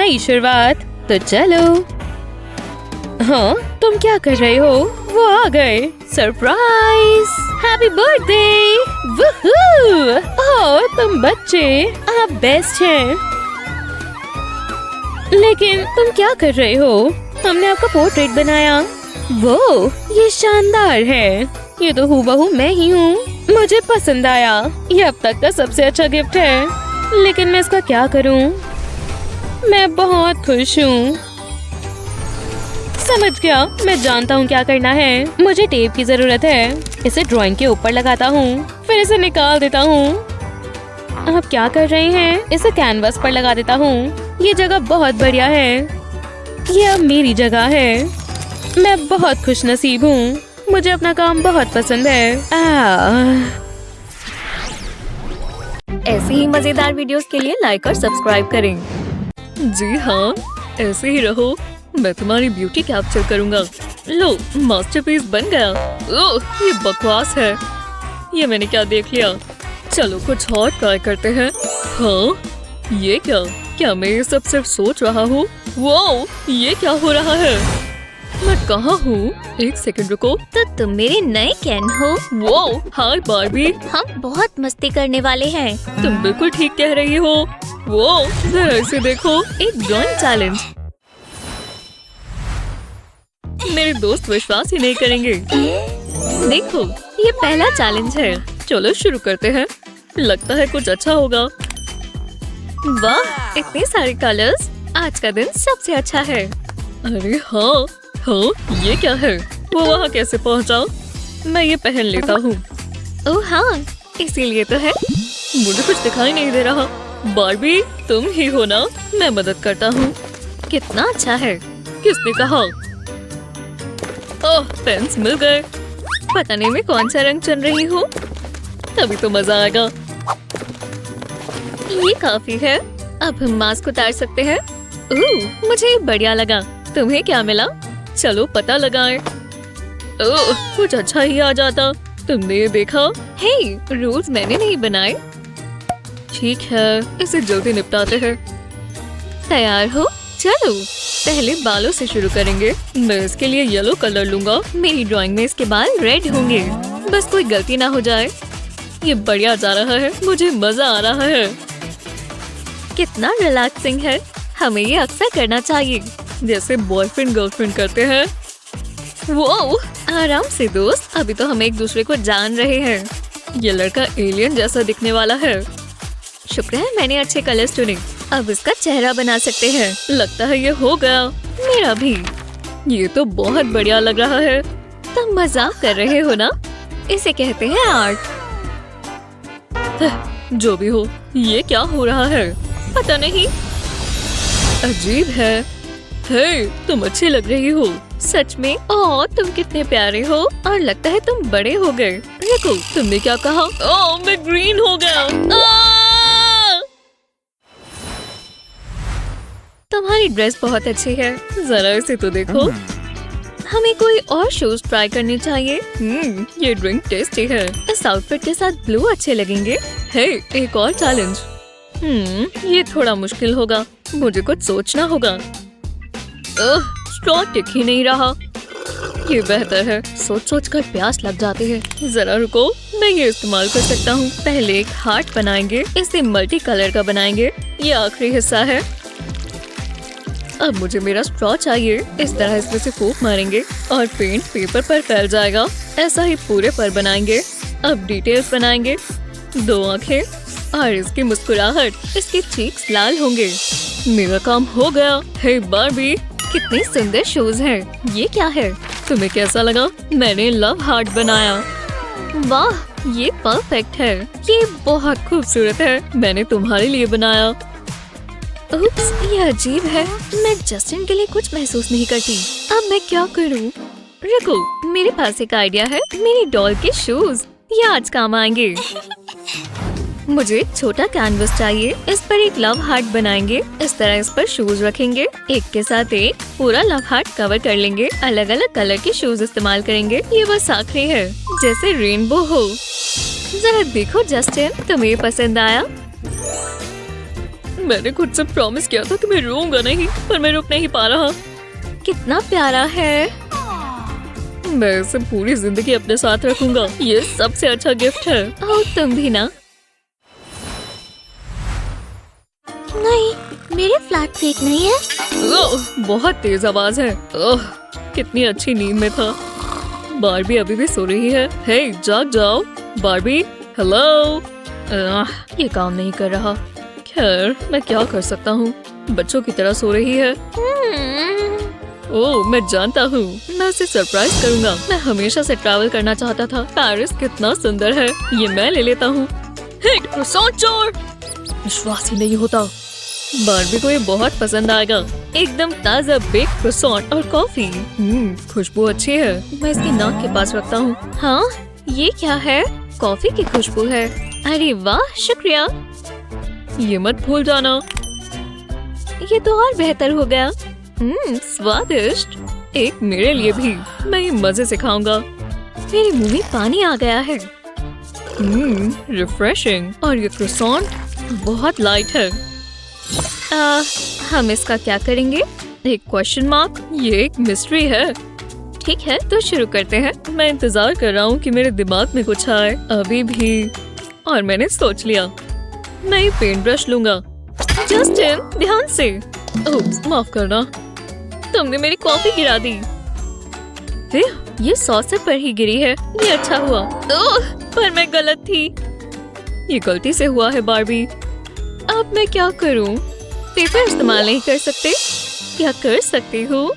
नई शुरुआत। तो चलो। हाँ, तुम क्या कर रहे हो? वो आ गए। सरप्राइज! Happy birthday! वूहू! ओह, तुम बच्चे, आप बेस्ट हैं। लेकिन तुम क्या कर रहे हो? हमने आपका पोर्ट्रेट बनाया। वो, ये शानदार है। ये तो हूबहू मैं ही हूँ। मुझे पसंद आया। ये अब तक का सबसे अच्छा गिफ्ट है। लेकिन मैं इसका क्या करूँ? मैं बहुत खुश हूँ। समझ गया, मैं जानता हूँ क्या करना है। मुझे टेप की जरूरत है। इसे ड्राइंग के ऊपर लगाता हूँ, फिर इसे निकाल देता हूँ। आप क्या कर रहे हैं? इसे कैनवास पर लगा देता हूँ। ये जगह बहुत बढ़िया है। ये अब मेरी जगह है। मैं बहुत खुशनसीब हूँ। मुझे अपना काम बहुत पसंद है। ऐसे ही मजेदार वीडियोस के लिए लाइक और सब्सक्राइब करें। जी हाँ, ऐसे ही रहो। मैं तुम्हारी ब्यूटी कैप्चर करूंगा। लो, मास्टरपीस बन गया। ओह, ये बकवास है। ये मैंने क्या देख लिया। चलो कुछ और ट्राई करते हैं। हाँ, ये क्या मैं ये सब सिर्फ सोच रहा हूँ? वाओ, ये क्या हो रहा है? मैं कहाँ हूँ? एक सेकंड रुको। तो तुम मेरे नए कैन हो। वाओ, हाय बार्बी। हम बहुत मस्ती करने वाले हैं। तुम बिल्कुल ठीक कह रही हो। वाओ, जरा इसे देखो। एक ड्राइंग चैलेंज। मेरे दोस्त विश्वास ही नहीं करेंगे। देखो, ये पहला चैलेंज है। चलो शुरू करते हैं। लगता है कुछ अच्छा होगा। वाह, इतने सारे कलर्स। आज का दिन सबसे अच्छा है। अरे हाँ, ये क्या है? वो वहाँ कैसे पहुँचा? मैं ये पहन लेता हूँ। ओह हाँ, इसीलिए तो है। मुझे कुछ दिखाई नहीं दे रहा। बार्बी, तुम ही हो ना? मैं मदद करता हूँ। कितना अच्छा है। किसने कहा? ओह, पेन्स मिल गए। पता नहीं मैं कौन सा रंग चुन रही हूँ। तभी तो मजा आएगा। ये काफी है। अब हम मास्क उतार सकते हैं। ओह, मुझे बढ़िया लगा। तुम्हें क्या मिला? चलो पता लगाएं। ओह, कुछ अच्छा ही आ जाता। तुमने ये देखा? हे, रूल्स मैंने नहीं बनाए। ठीक है, इसे जल्दी निपटाते हैं। तैयार हो? चलो, पहले बालों से शुरू करेंगे। मैं इसके लिए येलो कलर लूंगा। मेरी ड्राइंग में इसके बाल रेड होंगे। बस कोई गलती ना हो जाए। ये बढ़िया जा रहा है। मुझे मजा आ रहा है। कितना रिलैक्सिंग है। हमें ये अक्सर करना चाहिए, जैसे बॉयफ्रेंड गर्लफ्रेंड करते हैं। वो आराम से दोस्त, अभी तो हम एक दूसरे को जान रहे हैं। ये लड़का एलियन जैसा दिखने वाला है। शुक्र है मैंने अच्छे कलर्स चुने। अब इसका चेहरा बना सकते हैं। लगता है ये हो गया। मेरा भी। ये तो बहुत बढ़िया लग रहा है। तुम मजाक कर रहे हो ना? इसे कहते हैं आर्ट। जो भी हो, ये क्या हो रहा है? पता नहीं। अजीब है। हे, तुम अच्छी लग रही हो। सच में? ओह, तुम कितने प्यारे हो। और लगता है तुम बड़े हो गए। रुको, तुमने क्या कहा? ओह, मैं ग्रीन हो गया। तुम्हारी ड्रेस बहुत अच्छी है। जरा इसे तो देखो। हमें कोई और शूज ट्राई करने चाहिए। ये ड्रिंक टेस्टी है। इस आउटफिट के साथ ब्लू अच्छे लगेंगे। हे, एक और चैलेंज। ये थोड़ा मुश्किल होगा। मुझे कुछ सोचना होगा। स्ट्रॉ टिक ही नहीं रहा। ये बेहतर है। सोच कर प्यास लग जाती है। जरा रुको, मैं ये इस्तेमाल कर सकता हूँ। पहले एक हार्ट बनाएंगे। इसे मल्टी कलर का बनाएंगे। ये आखिरी हिस्सा है। अब मुझे मेरा स्ट्रॉ चाहिए। इस तरह इसमें से फूंक मारेंगे और पेंट पेपर पर फैल जाएगा। ऐसा ही पूरे पर बनाएंगे। अब डिटेल्स बनाएंगे। 2 आँखें और इसकी मुस्कुराहट। इसके चीक्स लाल होंगे। मेरा काम हो गया। हे बार्बी, कितने सुंदर शूज हैं। ये क्या है? तुम्हें कैसा लगा? मैंने लव हार्ट बनाया। वाह, ये परफेक्ट है। ये बहुत खूबसूरत है। मैंने तुम्हारे लिए बनाया। उप्स, ये अजीब है। मैं जस्टिन के लिए कुछ महसूस नहीं करती। अब मैं क्या करूं? रुको, मेरे पास एक आइडिया है। मेरी डॉल के शूज, ये आज काम आएंगे। मुझे एक छोटा कैनवस चाहिए। इस पर एक लव हार्ट बनाएंगे। इस तरह इस पर शूज रखेंगे। एक के साथ एक पूरा लव हार्ट कवर कर लेंगे। अलग अलग कलर के शूज इस्तेमाल करेंगे। ये बस आखिरी है, जैसे रेनबो हो। जरा देखो जस्टिन, तुम्हें पसंद आया? मैंने खुद से प्रॉमिस किया था कि मैं रोऊंगा नहीं, पर मैं रुक नहीं पा रहा। कितना प्यारा है। मैं इसे पूरी जिंदगी अपने साथ रखूंगा। ये सबसे अच्छा गिफ्ट है। और तुम भी ना। नहीं, मेरे फ्लैट फेक नहीं है। बहुत तेज आवाज है। कितनी अच्छी नींद में था। बारबी अभी भी सो रही है। हे, जाग जाओ बारबी। हेलो। ये काम नहीं कर रहा। खैर, मैं क्या कर सकता हूँ। बच्चों की तरह सो रही है। ओह, मैं जानता हूँ, मैं उसे सरप्राइज करूँगा। मैं हमेशा से ट्रैवल करना चाहता था। पेरिस कितना सुंदर है। ये मैं ले लेता हूँ। चोर, विश्वास ही नहीं होता। बारबी को ये बहुत पसंद आएगा। एकदम ताज़ा बेक क्रोसॉन्ट और कॉफी। खुशबू अच्छी है। मैं इसकी नाक के पास रखता हूँ। हाँ, ये क्या है? कॉफी की खुशबू है। अरे वाह, शुक्रिया। ये मत भूल जाना। ये तो और बेहतर हो गया। स्वादिष्ट। एक मेरे लिए भी। मैं ये मजे से खाऊंगा। मेरे मुंह में पानी आ गया है। रिफ्रेशिंग। और ये क्रोसॉन्ट बहुत लाइट है। हम इसका क्या करेंगे? एक क्वेश्चन मार्क। ये एक मिस्ट्री है। ठीक है, तो शुरू करते हैं। मैं इंतजार कर रहा हूँ कि मेरे दिमाग में कुछ आए। अभी भी। और मैंने सोच लिया, मैं ये पेंट ब्रश लूंगा। जस्टिन, ध्यान से। ओह, माफ करना, तुमने मेरी कॉफी गिरा दी। ये सॉसर पर ही गिरी है। ये अच्छा हुआ। ओह, पर मैं गलत थी। ये गलती से हुआ है बारबी। अब मैं क्या करूं? पेपर इस्तेमाल नहीं कर सकते? क्या कर सकती हूँ?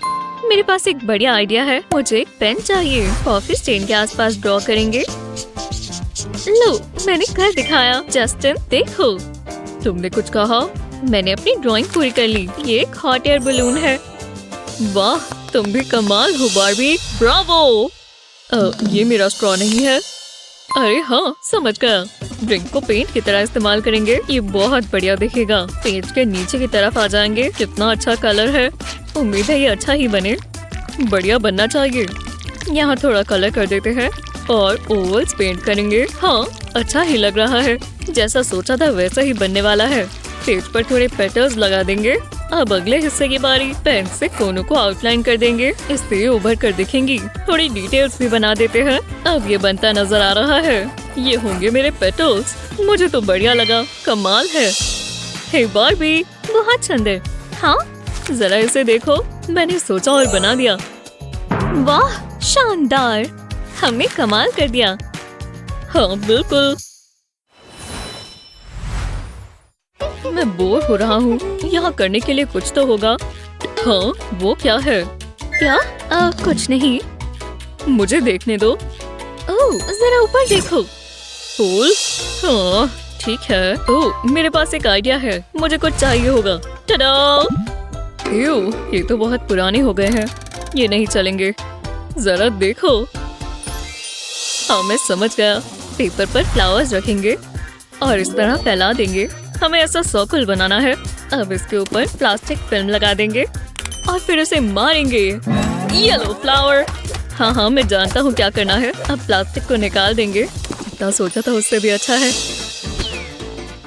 मेरे पास एक बढ़िया आइडिया है। मुझे एक पेन चाहिए। कॉफी स्टेन के आसपास ड्रॉ करेंगे। लो, मैंने कर दिखाया। जस्टिन, देखो। तुमने कुछ कहा? मैंने अपनी ड्राइंग पूरी कर ली। ये एक हॉट एयर बलून है। वाह, तुम भी कमाल हो बारबी। ब्रावो। ये मेरा स्ट्रॉ नहीं है। अरे हाँ, समझ गया। ड्रिंक को पेंट की तरह इस्तेमाल करेंगे। ये बहुत बढ़िया दिखेगा। पेज के नीचे की तरफ आ जाएंगे। कितना अच्छा कलर है। उम्मीद है ये अच्छा ही बने। बढ़िया बनना चाहिए। यहाँ थोड़ा कलर कर देते हैं और ओवल्स पेंट करेंगे। हाँ, अच्छा ही लग रहा है। जैसा सोचा था वैसा ही बनने वाला है। पेज पर थोड़े पेटल्स लगा देंगे। अब अगले हिस्से की बारी। पेन से कोनों को आउटलाइन कर देंगे। इससे उभर कर दिखेंगी। थोड़ी डिटेल्स भी बना देते हैं। अब ये बनता नजर आ रहा है। ये होंगे मेरे पेटल्स। मुझे तो बढ़िया लगा। कमाल है। हे बारबी, बहुत सुंदर। हाँ, जरा इसे देखो। मैंने सोचा और बना दिया। वाह, शानदार। हमने कमाल कर दिया। हाँ, बिल्कुल। मैं बोर हो रहा हूँ। यहाँ करने के लिए कुछ तो होगा। हाँ, वो क्या है? क्या? कुछ नहीं। मुझे देखने दो। ओह, जरा ऊपर देखो। फूल? हाँ, ठीक है। ओह, मेरे पास एक आइडिया है। मुझे कुछ चाहिए होगा। टडा! ये तो बहुत पुराने हो गए हैं। ये नहीं चलेंगे। जरा देखो। हाँ, मैं समझ गया। पेपर पर फ्लावर्स रखेंगे और इस तरह फैला देंगे। हमें ऐसा सर्कल बनाना है। अब इसके ऊपर प्लास्टिक फिल्म लगा देंगे और फिर उसे मारेंगे। Yellow flower. हाँ, मैं जानता हूँ क्या करना है। अब प्लास्टिक को निकाल देंगे। जितना सोचा था उससे भी अच्छा है।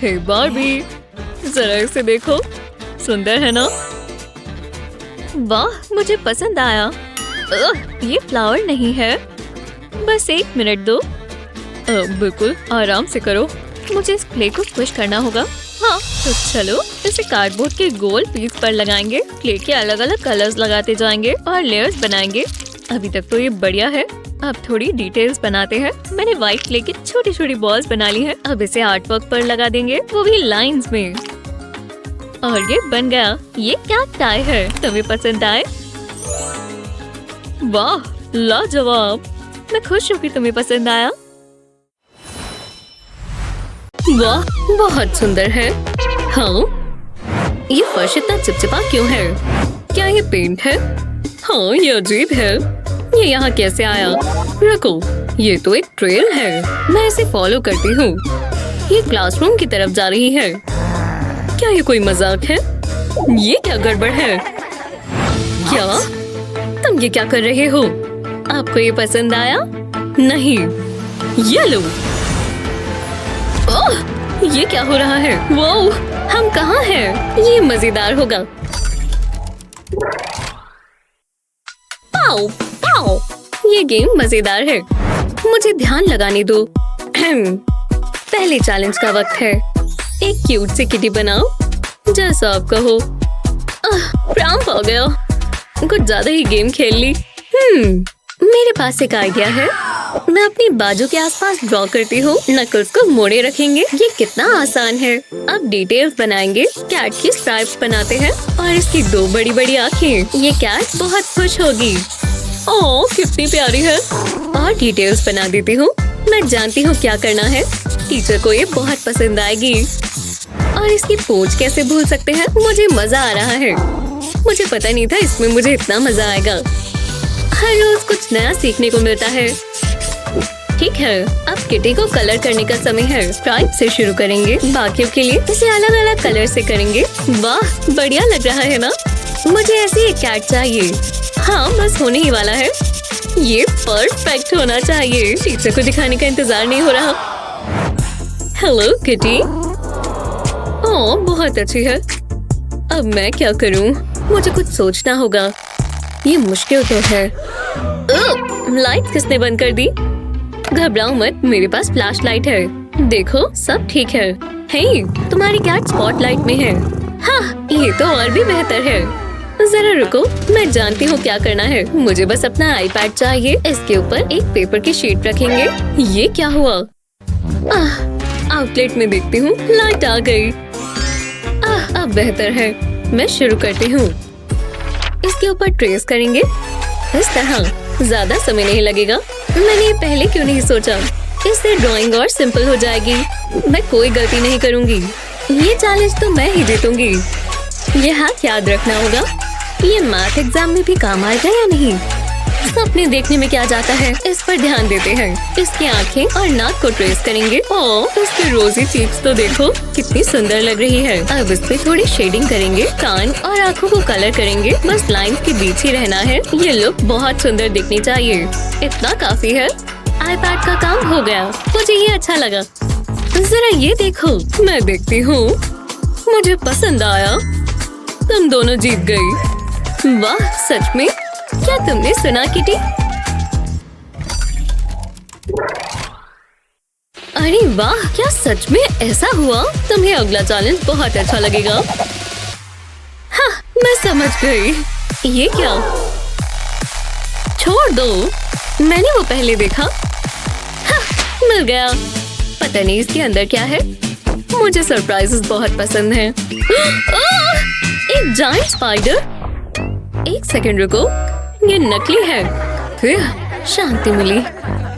हे बारबी, जरा इसे देखो। सुंदर है ना? वाह, मुझे पसंद आया। ये फ्लावर नहीं है। बस 1 मिनट दो। बिल्कुल, आराम से करो। मुझे इस क्ले को स्क्विश करना होगा। हाँ, तो चलो इसे कार्डबोर्ड के गोल पीस पर लगाएंगे। क्ले के अलग अलग कलर्स लगाते जाएंगे और लेयर्स बनाएंगे। अभी तक तो ये बढ़िया है। अब थोड़ी डिटेल्स बनाते हैं। मैंने व्हाइट क्ले की छोटी छोटी बॉल्स बना ली हैं। अब इसे आर्ट वर्क पर लगा देंगे, वो भी लाइंस में। और ये बन गया। ये क्या टाई है? तुम्हें पसंद आए? वाह, लाजवाब। मैं खुश हूँ कि तुम्हें पसंद आया। वाह, बहुत सुंदर है। हाँ, ये फर्श इतना चिपचिपा क्यों है? क्या ये पेंट है? हाँ, ये अजीब है। ये यहाँ कैसे आया? रुको, ये तो एक ट्रेल है। मैं इसे फॉलो करती हूँ। ये क्लासरूम की तरफ जा रही है। क्या ये कोई मजाक है? ये क्या गड़बड़ है? क्या तुम ये क्या कर रहे हो? आपको ये पसंद आया? नहीं। ये लो। ओह, ये क्या हो रहा है? वाओ, हम कहाँ हैं? ये मजेदार होगा। पाओ पाओ, ये गेम मजेदार है। मुझे ध्यान लगाने दो। पहले चैलेंज का वक्त है। एक क्यूट सी किटी बनाओ, जैसा आप कहो। प्रॉम्प्ट आ गया। कुछ ज्यादा ही गेम खेल ली। मेरे पास एक आइडिया है। मैं अपनी बाजू के आसपास ड्रॉ करती हूँ। नकल्स को मोड़े रखेंगे। ये कितना आसान है। अब डिटेल्स बनाएंगे। कैट की स्ट्राइप्स बनाते हैं और इसकी 2 बड़ी बड़ी आँखें। ये कैट बहुत खुश होगी। ओह, कितनी प्यारी है। और डिटेल्स बना देती हूँ। मैं जानती हूँ क्या करना है। टीचर को ये बहुत पसंद आएगी। और इसकी पूंछ कैसे भूल सकते हैं। मुझे मजा आ रहा है। मुझे पता नहीं था इसमें मुझे इतना मजा आएगा। हर रोज कुछ नया सीखने को मिलता है। ठीक है, अब किटी को कलर करने का समय है। स्ट्राइप से शुरू करेंगे। बाकियों के लिए इसे अलग अलग कलर से करेंगे। वाह, बढ़िया लग रहा है ना। मुझे ऐसी एक कैट चाहिए। हाँ, बस होने ही वाला है। ये परफेक्ट होना चाहिए। टीचर को दिखाने का इंतजार नहीं हो रहा। Hello kitty. ओह, बहुत अच्छी है। अब मैं क्या करूं? मुझे कुछ सोचना होगा। ये मुश्किल तो है। लाइट किसने बंद कर दी? घबराओ मत, मेरे पास फ्लैश लाइट है। देखो, सब ठीक है। हे, तुम्हारी कैट स्पॉटलाइट में है। हाँ, ये तो और भी बेहतर है। जरा रुको, मैं जानती हूँ क्या करना है। मुझे बस अपना आईपैड चाहिए। इसके ऊपर एक पेपर की शीट रखेंगे। ये क्या हुआ? आउटलेट में देखती हूँ, लाइट आ गई। अब बेहतर है। मैं शुरू करती हूँ। इसके ऊपर ट्रेस करेंगे। इस तरह ज्यादा समय नहीं लगेगा। मैंने ये पहले क्यों नहीं सोचा? इससे ड्राइंग और सिंपल हो जाएगी। मैं कोई गलती नहीं करूँगी। ये चैलेंज तो मैं ही जीतूंगी। ये हाथ याद रखना होगा। ये मैथ एग्जाम में भी काम आएगा या नहीं? सपने देखने में क्या जाता है, इस पर ध्यान देते हैं। इसकी आंखें और नाक को ट्रेस करेंगे। ओह, इसके रोजी चीक्स तो देखो, कितनी सुंदर लग रही है। अब इस पे थोड़ी शेडिंग करेंगे। कान और आंखों को कलर करेंगे। बस लाइन के बीच ही रहना है। ये लुक बहुत सुंदर दिखनी चाहिए। इतना काफी है। आईपैड का काम हो गया। मुझे ये अच्छा लगा। जरा ये देखो। मैं देखती हूँ। मुझे पसंद आया। तुम दोनों जीत गई। वाह, सच में? क्या तुमने सुना किटी? अरे वाह, क्या सच में ऐसा हुआ? तुम्हें अगला चैलेंज बहुत अच्छा लगेगा। हाँ, मैं समझ गई। ये क्या? छोड़ दो, मैंने वो पहले देखा। हाँ, मिल गया। पता नहीं इसके अंदर क्या है। मुझे सरप्राइजेस बहुत पसंद हैं। एक जायंट स्पाइडर। एक सेकंड रुको, ये नकली है। शांति मिली।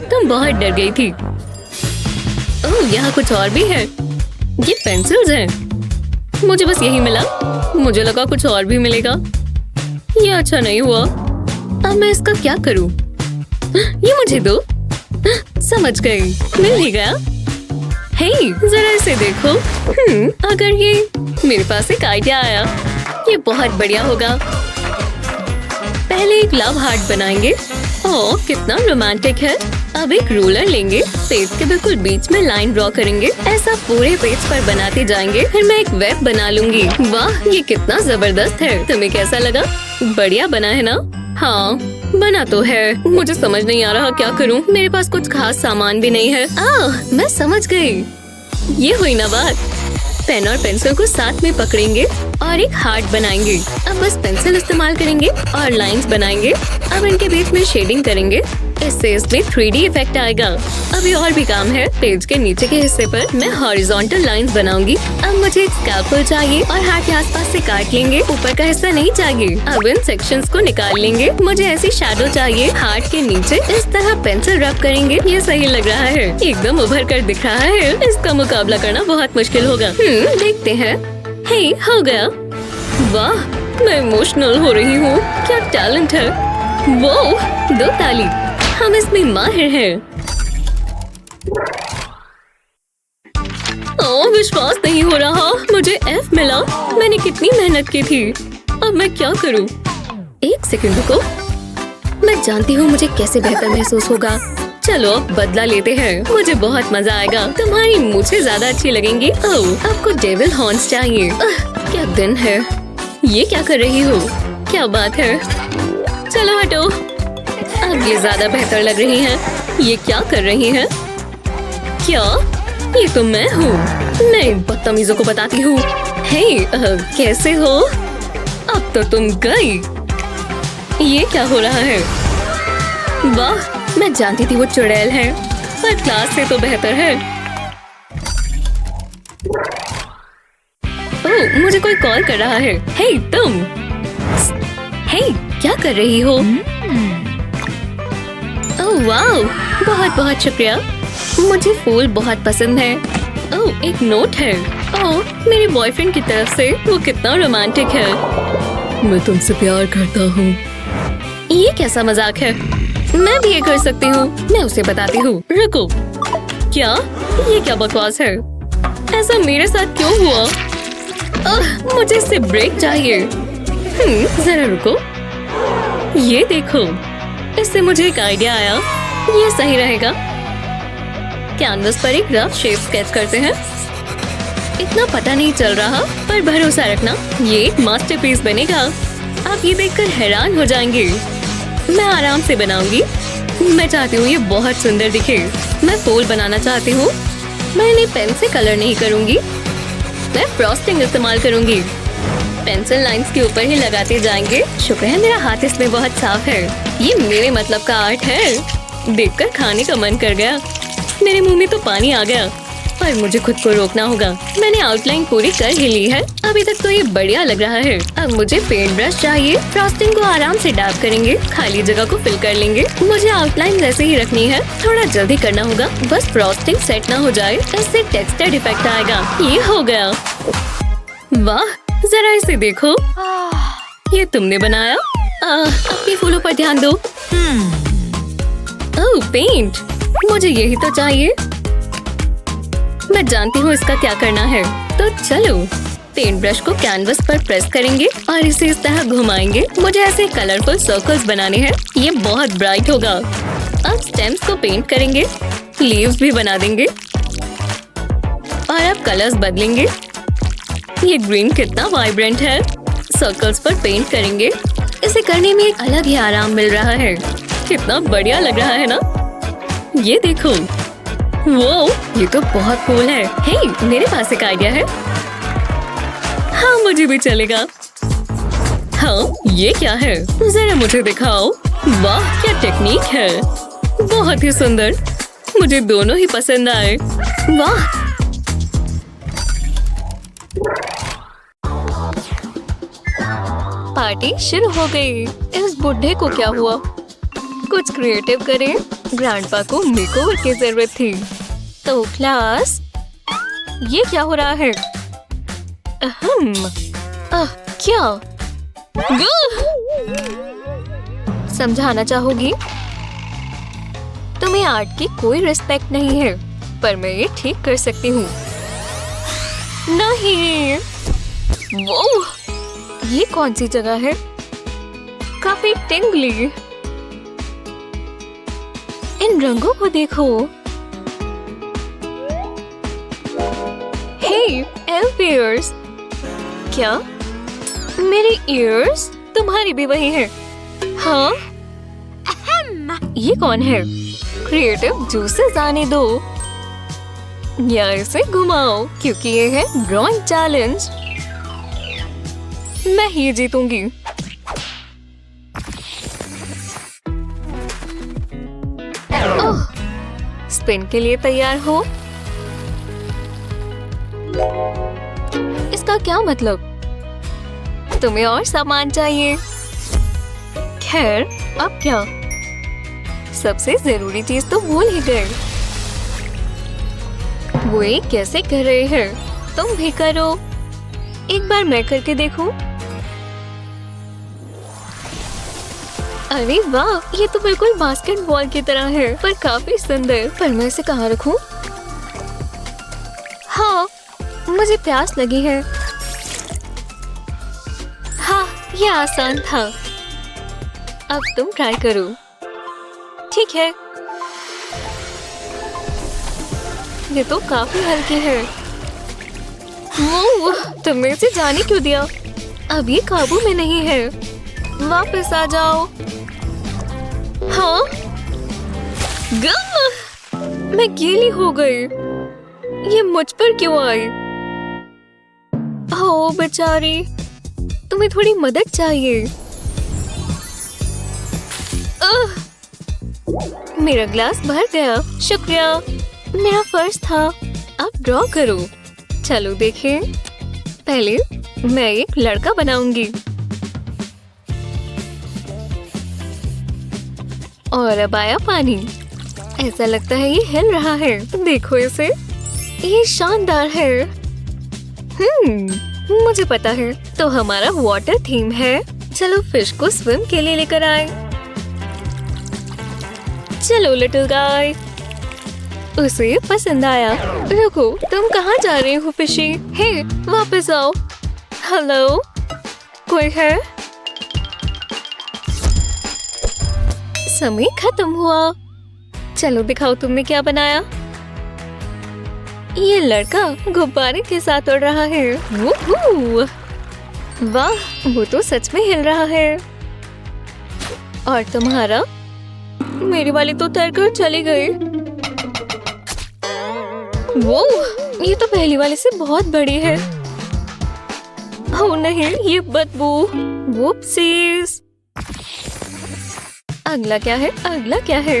तुम बहुत डर गई थी। ओह, यहाँ कुछ और भी है। ये पेंसिल्स हैं। मुझे बस यही मिला। मुझे लगा कुछ और भी मिलेगा। ये अच्छा नहीं हुआ। अब मैं इसका क्या करूँ? ये मुझे दो। समझ गई, मिल ही गया। हे, जरा इसे देखो। अगर ये मेरे पास एक आइडिया आया। ये बहुत बढ़िया होगा। पहले एक लव हार्ट बनाएंगे। ओह, कितना रोमांटिक है। अब एक रूलर लेंगे। पेज के बिल्कुल बीच में लाइन ड्रॉ करेंगे। ऐसा पूरे पेज पर बनाते जाएंगे। फिर मैं एक वेब बना लूंगी। वाह, ये कितना जबरदस्त है। तुम्हें कैसा लगा? बढ़िया बना है ना? हाँ, बना तो है। मुझे समझ नहीं आ रहा क्या करूँ। मेरे पास कुछ खास सामान भी नहीं है। मैं समझ गई। ये हुई ना बात। पेन और पेंसिल को साथ में पकड़ेंगे और एक हार्ट बनाएंगे। अब बस पेंसिल इस्तेमाल करेंगे और लाइंस बनाएंगे। अब इनके बीच में शेडिंग करेंगे। इससे इसमें 3D इफेक्ट आएगा। अभी और भी काम है। पेज के नीचे के हिस्से पर मैं हॉरिजॉन्टल लाइंस बनाऊंगी। अब मुझे एक स्कैल्पेल चाहिए और हार्ट के आसपास से काट लेंगे। ऊपर का हिस्सा नहीं चाहिए। अब इन सेक्शंस को निकाल लेंगे। मुझे ऐसी शैडो चाहिए। हार्ट के नीचे इस तरह पेंसिल रब करेंगे। ये सही लग रहा है। एकदम उभर कर दिख रहा है। इसका मुकाबला करना बहुत मुश्किल होगा। देखते हैं। हे, हो गया। वाह, मैं इमोशनल हो रही हूँ। क्या टैलेंट है। वो 2 ताली। हम इसमें माहिर हैं। ओह, विश्वास नहीं हो रहा। मुझे F मिला। मैंने कितनी मेहनत की थी। अब मैं क्या करूं? एक सेकंड रुको। मैं जानती हूँ मुझे कैसे बेहतर महसूस होगा। चलो अब बदला लेते हैं। मुझे बहुत मजा आएगा। तुम्हारी मुझे ज्यादा अच्छी लगेंगी। ओह, आपको डेविल हॉर्न्स चाहिए। क्या दिन है। ये क्या कर रही हो? क्या बात है। चलो हटो। अब ये ज्यादा बेहतर लग रही है। ये क्या कर रही है? क्या? ये तो मैं हूँ। नहीं, बदतमीजों को बताती हूँ। हे, कैसे हो? अब तो तुम गई। ये क्या हो रहा है? वाह, मैं जानती थी वो चुड़ैल है, पर क्लास से तो बेहतर है। ओह, मुझे कोई कॉल कर रहा है। हे तुम। हे, क्या कर रही हो? ओह वाह, बहुत बहुत शुक्रिया। मुझे फूल बहुत पसंद है। ओह, एक नोट है। ओह, मेरे बॉयफ्रेंड की तरफ से। वो कितना रोमांटिक है। मैं तुमसे प्यार करता हूँ। ये कैसा मजाक है? मैं भी ये कर सकती हूँ। मैं उसे बताती हूँ। रुको, क्या? ये क्या बकवास है? ऐसा मेरे साथ क्यों हुआ? मुझे इससे ब्रेक चाहिए। जरा रुको। ये देखो, इससे मुझे एक आइडिया आया। ये सही रहेगा। कैनवस पर एक रफ शेप स्केच करते हैं। इतना पता नहीं चल रहा, पर भरोसा रखना, ये एक मास्टरपीस बनेगा। आप ये देखकर हैरान हो जाएंगे। मैं आराम से बनाऊंगी। मैं चाहती हूँ ये बहुत सुंदर दिखे। मैं फूल बनाना चाहती हूँ। मैं इन्हें पेन से कलर नहीं करूँगी। मैं फ्रॉस्टिंग इस्तेमाल करूँगी। पेंसिल लाइंस के ऊपर ही लगाते जाएंगे। शुक्र है मेरा हाथ इसमें बहुत साफ है। ये मेरे मतलब का आर्ट है। देखकर खाने का मन कर गया। मेरे मुंह में तो पानी आ गया, पर मुझे खुद को रोकना होगा। मैंने आउटलाइन पूरी कर ही ली है। अभी तक तो ये बढ़िया लग रहा है। अब मुझे पेंट ब्रश चाहिए। फ्रॉस्टिंग को आराम से डैब करेंगे। खाली जगह को फिल कर लेंगे। मुझे आउटलाइन वैसे ही रखनी है। थोड़ा जल्दी करना होगा। बस फ्रॉस्टिंग सेट ना हो जाए, इससे टेक्सचर इफेक्ट आएगा। ये हो गया। वाह, जरा इसे देखो। ये तुमने बनाया? अपने फूलों पर ध्यान दो। ओह, पेंट। मुझे यही तो चाहिए। मैं जानती हूँ इसका क्या करना है। तो चलो, पेंट ब्रश को कैनवस पर प्रेस करेंगे और इसे इस तरह घुमाएंगे। मुझे ऐसे कलरफुल सर्कल्स बनाने हैं। ये बहुत ब्राइट होगा। अब स्टेम्स को पेंट करेंगे। लीव्स भी बना देंगे और अब कलर्स बदलेंगे। ये ग्रीन कितना वाइब्रेंट है। सर्कल्स पर पेंट करेंगे। इसे करने में एक अलग ही आराम मिल रहा है। कितना बढ़िया लग रहा है ना? ये देखो। वो, ये तो बहुत कूल है। हे, मेरे पास एक आइडिया है। हाँ, मुझे भी चलेगा। हाँ, ये क्या है? जरा मुझे दिखाओ। वाह, क्या टेक्निक है। बहुत ही सुंदर। मुझे दोनों ही पसंद आए। वाह। पार्टी शुरू हो गई। इस बुढ़े को क्या हुआ? कुछ क्रिएटिव करें। ग्रैंडपा को मेकओवर की जरूरत थी। तो क्लास, ये क्या हो रहा है? क्या? समझाना चाहोगी? तुम्हें आर्ट की कोई रिस्पेक्ट नहीं है, पर मैं ये ठीक कर सकती हूँ। नहीं, वो ये कौन सी जगह है? काफी टिंगली। इन रंगों को देखो। हे, एल्फ ईयर्स। क्या? मेरी ईयर्स? तुम्हारी भी वही है। हाँ? ये कौन है? क्रिएटिव जूसेस आने दो। या इसे घुमाओ, क्योंकि ये है ड्राइंग चैलेंज। मैं ही जीतूंगी। ओह, स्पिन के लिए तैयार हो? इसका क्या मतलब? तुम्हें और सामान चाहिए। खैर, अब क्या? सबसे जरूरी चीज तो भूल ही गए। वो ये कैसे कर रहे हैं? तुम भी करो। एक बार मैं करके देखूं। अरे वाह, ये तो बिल्कुल बास्केटबॉल की तरह है, पर काफी सुंदर। पर मैं इसे कहाँ रखूं? हाँ, मुझे प्यास लगी है। हाँ, ये आसान था। अब तुम ट्राई करो। ठीक है। ये तो काफी हल्की है। ओह, तुमने इसे जाने क्यों दिया? अब ये काबू में नहीं है। वापस आ जाओ। हाँ, गम! मैं गीली हो गई। ये मुझ पर क्यों आई? ओ बेचारी, तुम्हें थोड़ी मदद चाहिए। मेरा ग्लास भर गया। शुक्रिया, मेरा फर्ज था। अब ड्रॉ करो। चलो देखें। पहले मैं एक लड़का बनाऊंगी और अब आया पानी। ऐसा लगता है ये हिल रहा है। देखो इसे, ये शानदार है। मुझे पता है। तो हमारा वाटर थीम है। चलो फिश को स्विम के लिए लेकर आए। चलो लिटिल गाय। उसे पसंद आया। रुको, तुम कहाँ जा रही हो फिशी? हे, वापस आओ। हेलो, कोई है? समय खत्म हुआ। चलो दिखाओ तुमने क्या बनाया। ये लड़का गुब्बारे के साथ उड़ रहा है। वूहू! वाह, वो तो सच में हिल रहा है। और तुम्हारा? मेरी वाली तो तैरकर चली गई। वो, ये तो पहली वाली से बहुत बड़ी है। ओह नहीं, ये बदबू। वुप्सीज। अगला क्या है? अगला क्या है?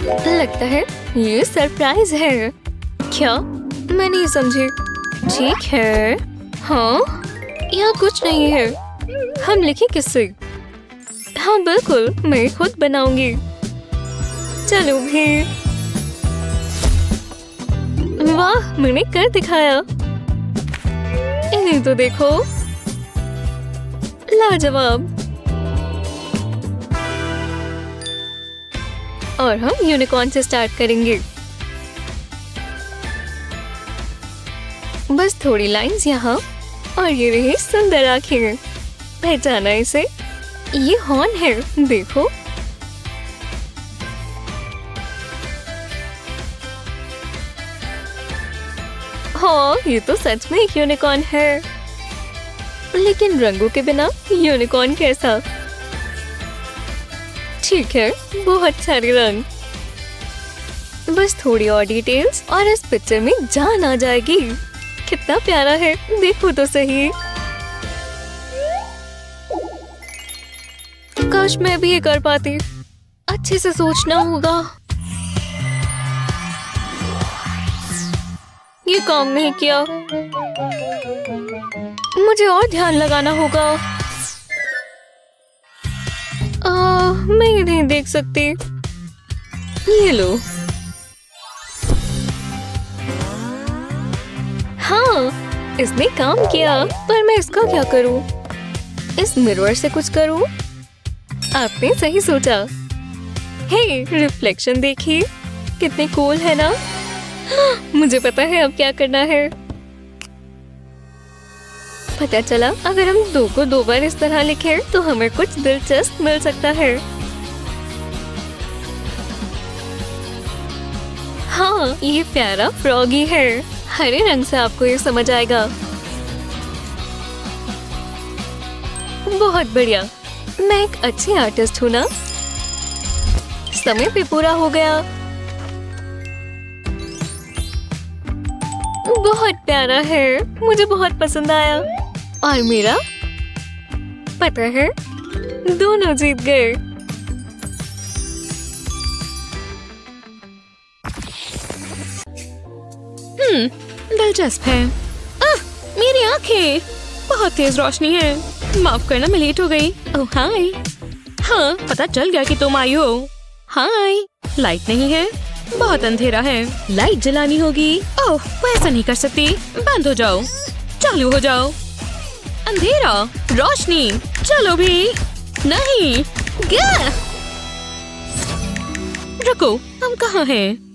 लगता है ये सरप्राइज है। क्या? मैं नहीं समझी। ठीक है। हाँ, यहाँ कुछ नहीं है। हम लिखें किससे? हाँ बिल्कुल, मैं खुद बनाऊंगी। चलो भी। वाह, मैंने कर दिखाया। इन्हें तो देखो, लाजवाब। और हम यूनिकॉर्न से स्टार्ट करेंगे। बस थोड़ी लाइंस यहाँ और ये रही सुंदर आंखें। पहचाना इसे? ये हॉर्न है, देखो। हाँ, ये तो सच में एक यूनिकॉर्न है। लेकिन रंगों के बिना यूनिकॉर्न कैसा? ठीक है, बहुत सारे रंग। बस थोड़ी और डिटेल्स और इस पिक्चर में जान आ जाएगी। कितना प्यारा है, देखो तो सही। काश मैं भी ये कर पाती। अच्छे से सोचना होगा। ये काम नहीं किया। मुझे और ध्यान लगाना होगा। मैं ये नहीं देख सकती। ये लो। हाँ, इसने काम किया, पर मैं इसका क्या करूं? इस मिरर से कुछ करूं? आपने सही सोचा। हे, रिफ्लेक्शन देखिए, कितने कूल है ना? मुझे पता है अब क्या करना है। पता चला अगर हम 2 को 2 बार इस तरह लिखें तो हमें कुछ दिलचस्प मिल सकता है। हाँ, ये प्यारा फ्रॉगी है। हरे रंग से आपको ये समझ आएगा। बहुत बढ़िया, मैं एक अच्छी आर्टिस्ट हूँ ना? समय पे पूरा हो गया। बहुत प्यारा है, मुझे बहुत पसंद आया। और मेरा? पता है, दोनों जीत गए। दिलचस्प है। मेरी आंखें, बहुत तेज रोशनी है। माफ करना, मैं लेट हो गई। ओह हाय। हाँ, पता चल गया कि तुम आई हो। हाय। लाइट नहीं है, बहुत अंधेरा है। लाइट जलानी होगी। ओह, वो ऐसा नहीं कर सकती। बंद हो जाओ, चालू हो जाओ। अंधेरा, रोशनी, चलो भी। नहीं, रुको, हम कहाँ हैं?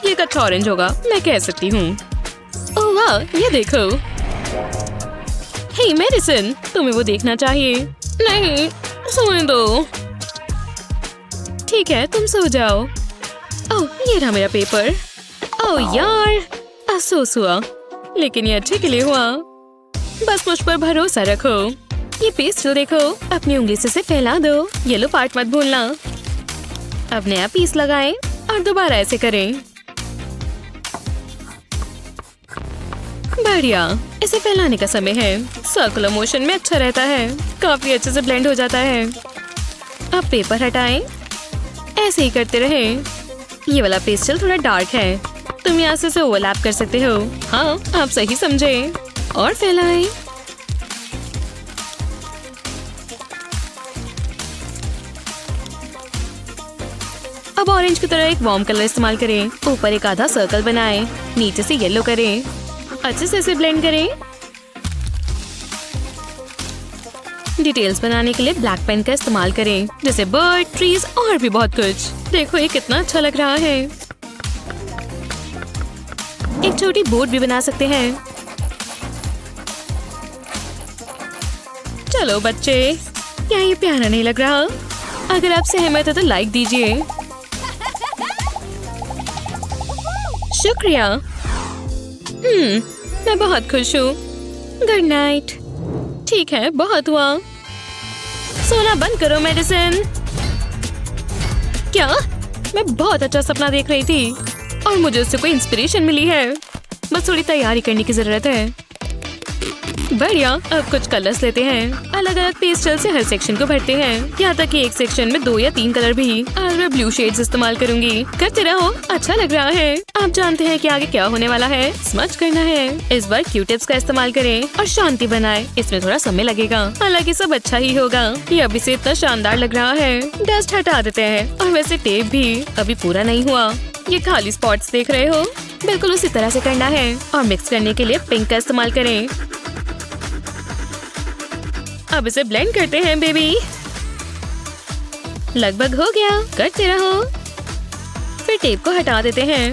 ये कच्चा ऑरेंज होगा, मैं कह सकती हूँ। ओह वाह, ये देखो। हे मेडिसन, तुम्हें वो देखना चाहिए। नहीं, सोने दो। ठीक है, तुम सो जाओ। ओह, ये रहा मेरा पेपर। ओह यार, अफसोस हुआ, लेकिन ये अच्छे के लिए हुआ। बस मुझ पर भरोसा रखो। ये पेस्टल देखो, अपनी उंगली से इसे फैला दो। येलो पार्ट मत भूलना। अब नया पीस लगाएं और दोबारा ऐसे करें। बढ़िया, इसे फैलाने का समय है। सर्कुलर मोशन में अच्छा रहता है, काफी अच्छे से ब्लेंड हो जाता है। अब पेपर हटाएं, ऐसे ही करते रहें। ये वाला पेस्टल थोड़ा डार्क है, तुम यहाँ से इसे ओवरलैप कर सकते हो। हाँ, आप सही समझे। और फैलाएं। अब ऑरेंज की तरह एक वार्म कलर इस्तेमाल करें। ऊपर एक आधा सर्कल बनाएं, नीचे से येलो करें। अच्छे से इसे ब्लेंड करें। डिटेल्स बनाने के लिए ब्लैक पेन का इस्तेमाल करें, जैसे बर्ड, ट्रीज और भी बहुत कुछ। देखो ये कितना अच्छा लग रहा है। एक छोटी बोट भी बना सकते हैं। चलो बच्चे, क्या ये प्यारा नहीं लग रहा? अगर आप सहमत है तो लाइक दीजिए। शुक्रिया। मैं बहुत खुश हूँ। Good night. ठीक है, बहुत हुआ। सोना बंद करो मेडिसिन। क्या? मैं बहुत अच्छा सपना देख रही थी और मुझे उससे कोई इंस्पिरेशन मिली है। बस थोड़ी तैयारी करने की जरूरत है। बढ़िया, अब कुछ कलर्स लेते हैं। अलग अलग पेस्टल से हर सेक्शन को भरते हैं, यहाँ तक कि एक सेक्शन में 2 या 3 कलर भी। और मैं ब्लू शेड्स इस्तेमाल करूंगी। करते रहो, अच्छा लग रहा है। आप जानते हैं कि आगे क्या होने वाला है। स्मच करना है। इस बार क्यू-टिप्स का इस्तेमाल करें और शांति बनाएं। इसमें थोड़ा समय लगेगा, हालांकि सब अच्छा ही होगा। ये अभी से इतना शानदार लग रहा है। डस्ट हटा देते हैं। और वैसे टेप भी अभी पूरा नहीं हुआ। ये खाली स्पॉट्स देख रहे हो, बिल्कुल उसी तरह से करना है। और मिक्स करने के लिए पिंक का इस्तेमाल करें। अब इसे ब्लेंड करते हैं बेबी। लगभग हो गया, करते रहो। फिर टेप को हटा देते हैं।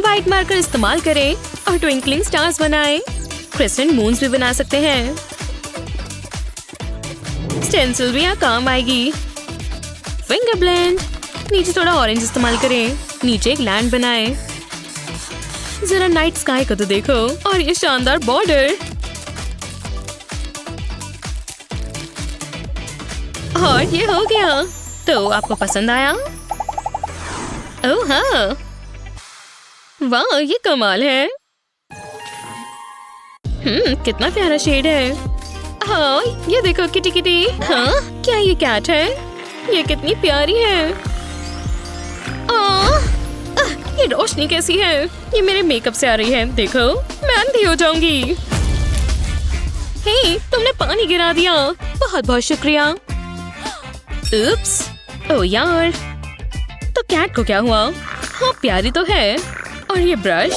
व्हाइट मार्कर इस्तेमाल करें और ट्विंकलिंग स्टार्स बनाएं। क्रिस्टेंट मून्स भी बना सकते हैं। स्टेंसिल भी यहाँ काम आएगी। Finger blend. नीचे थोड़ा ऑरेंज इस्तेमाल करें। नीचे एक लैंड बनाएं। जरा नाइट स्काई को तो देखो, और ये शानदार बॉर्डर। और ये हो गया। तो आपको पसंद आया? ओह हाँ, वाह ये कमाल है। कितना प्यारा शेड है। हाँ, ये देखो किटी किटी। हाँ, क्या ये कैट है? ये कितनी प्यारी है। ये रोशनी कैसी है? ये मेरे मेकअप से आ रही है। देखो, मैं अंधी हो जाऊंगी। हे, तुमने पानी गिरा दिया। बहुत बहुत शुक्रिया। उप्स, ओ यार। तो कैट को क्या हुआ? हाँ, प्यारी तो है। और ये ब्रश।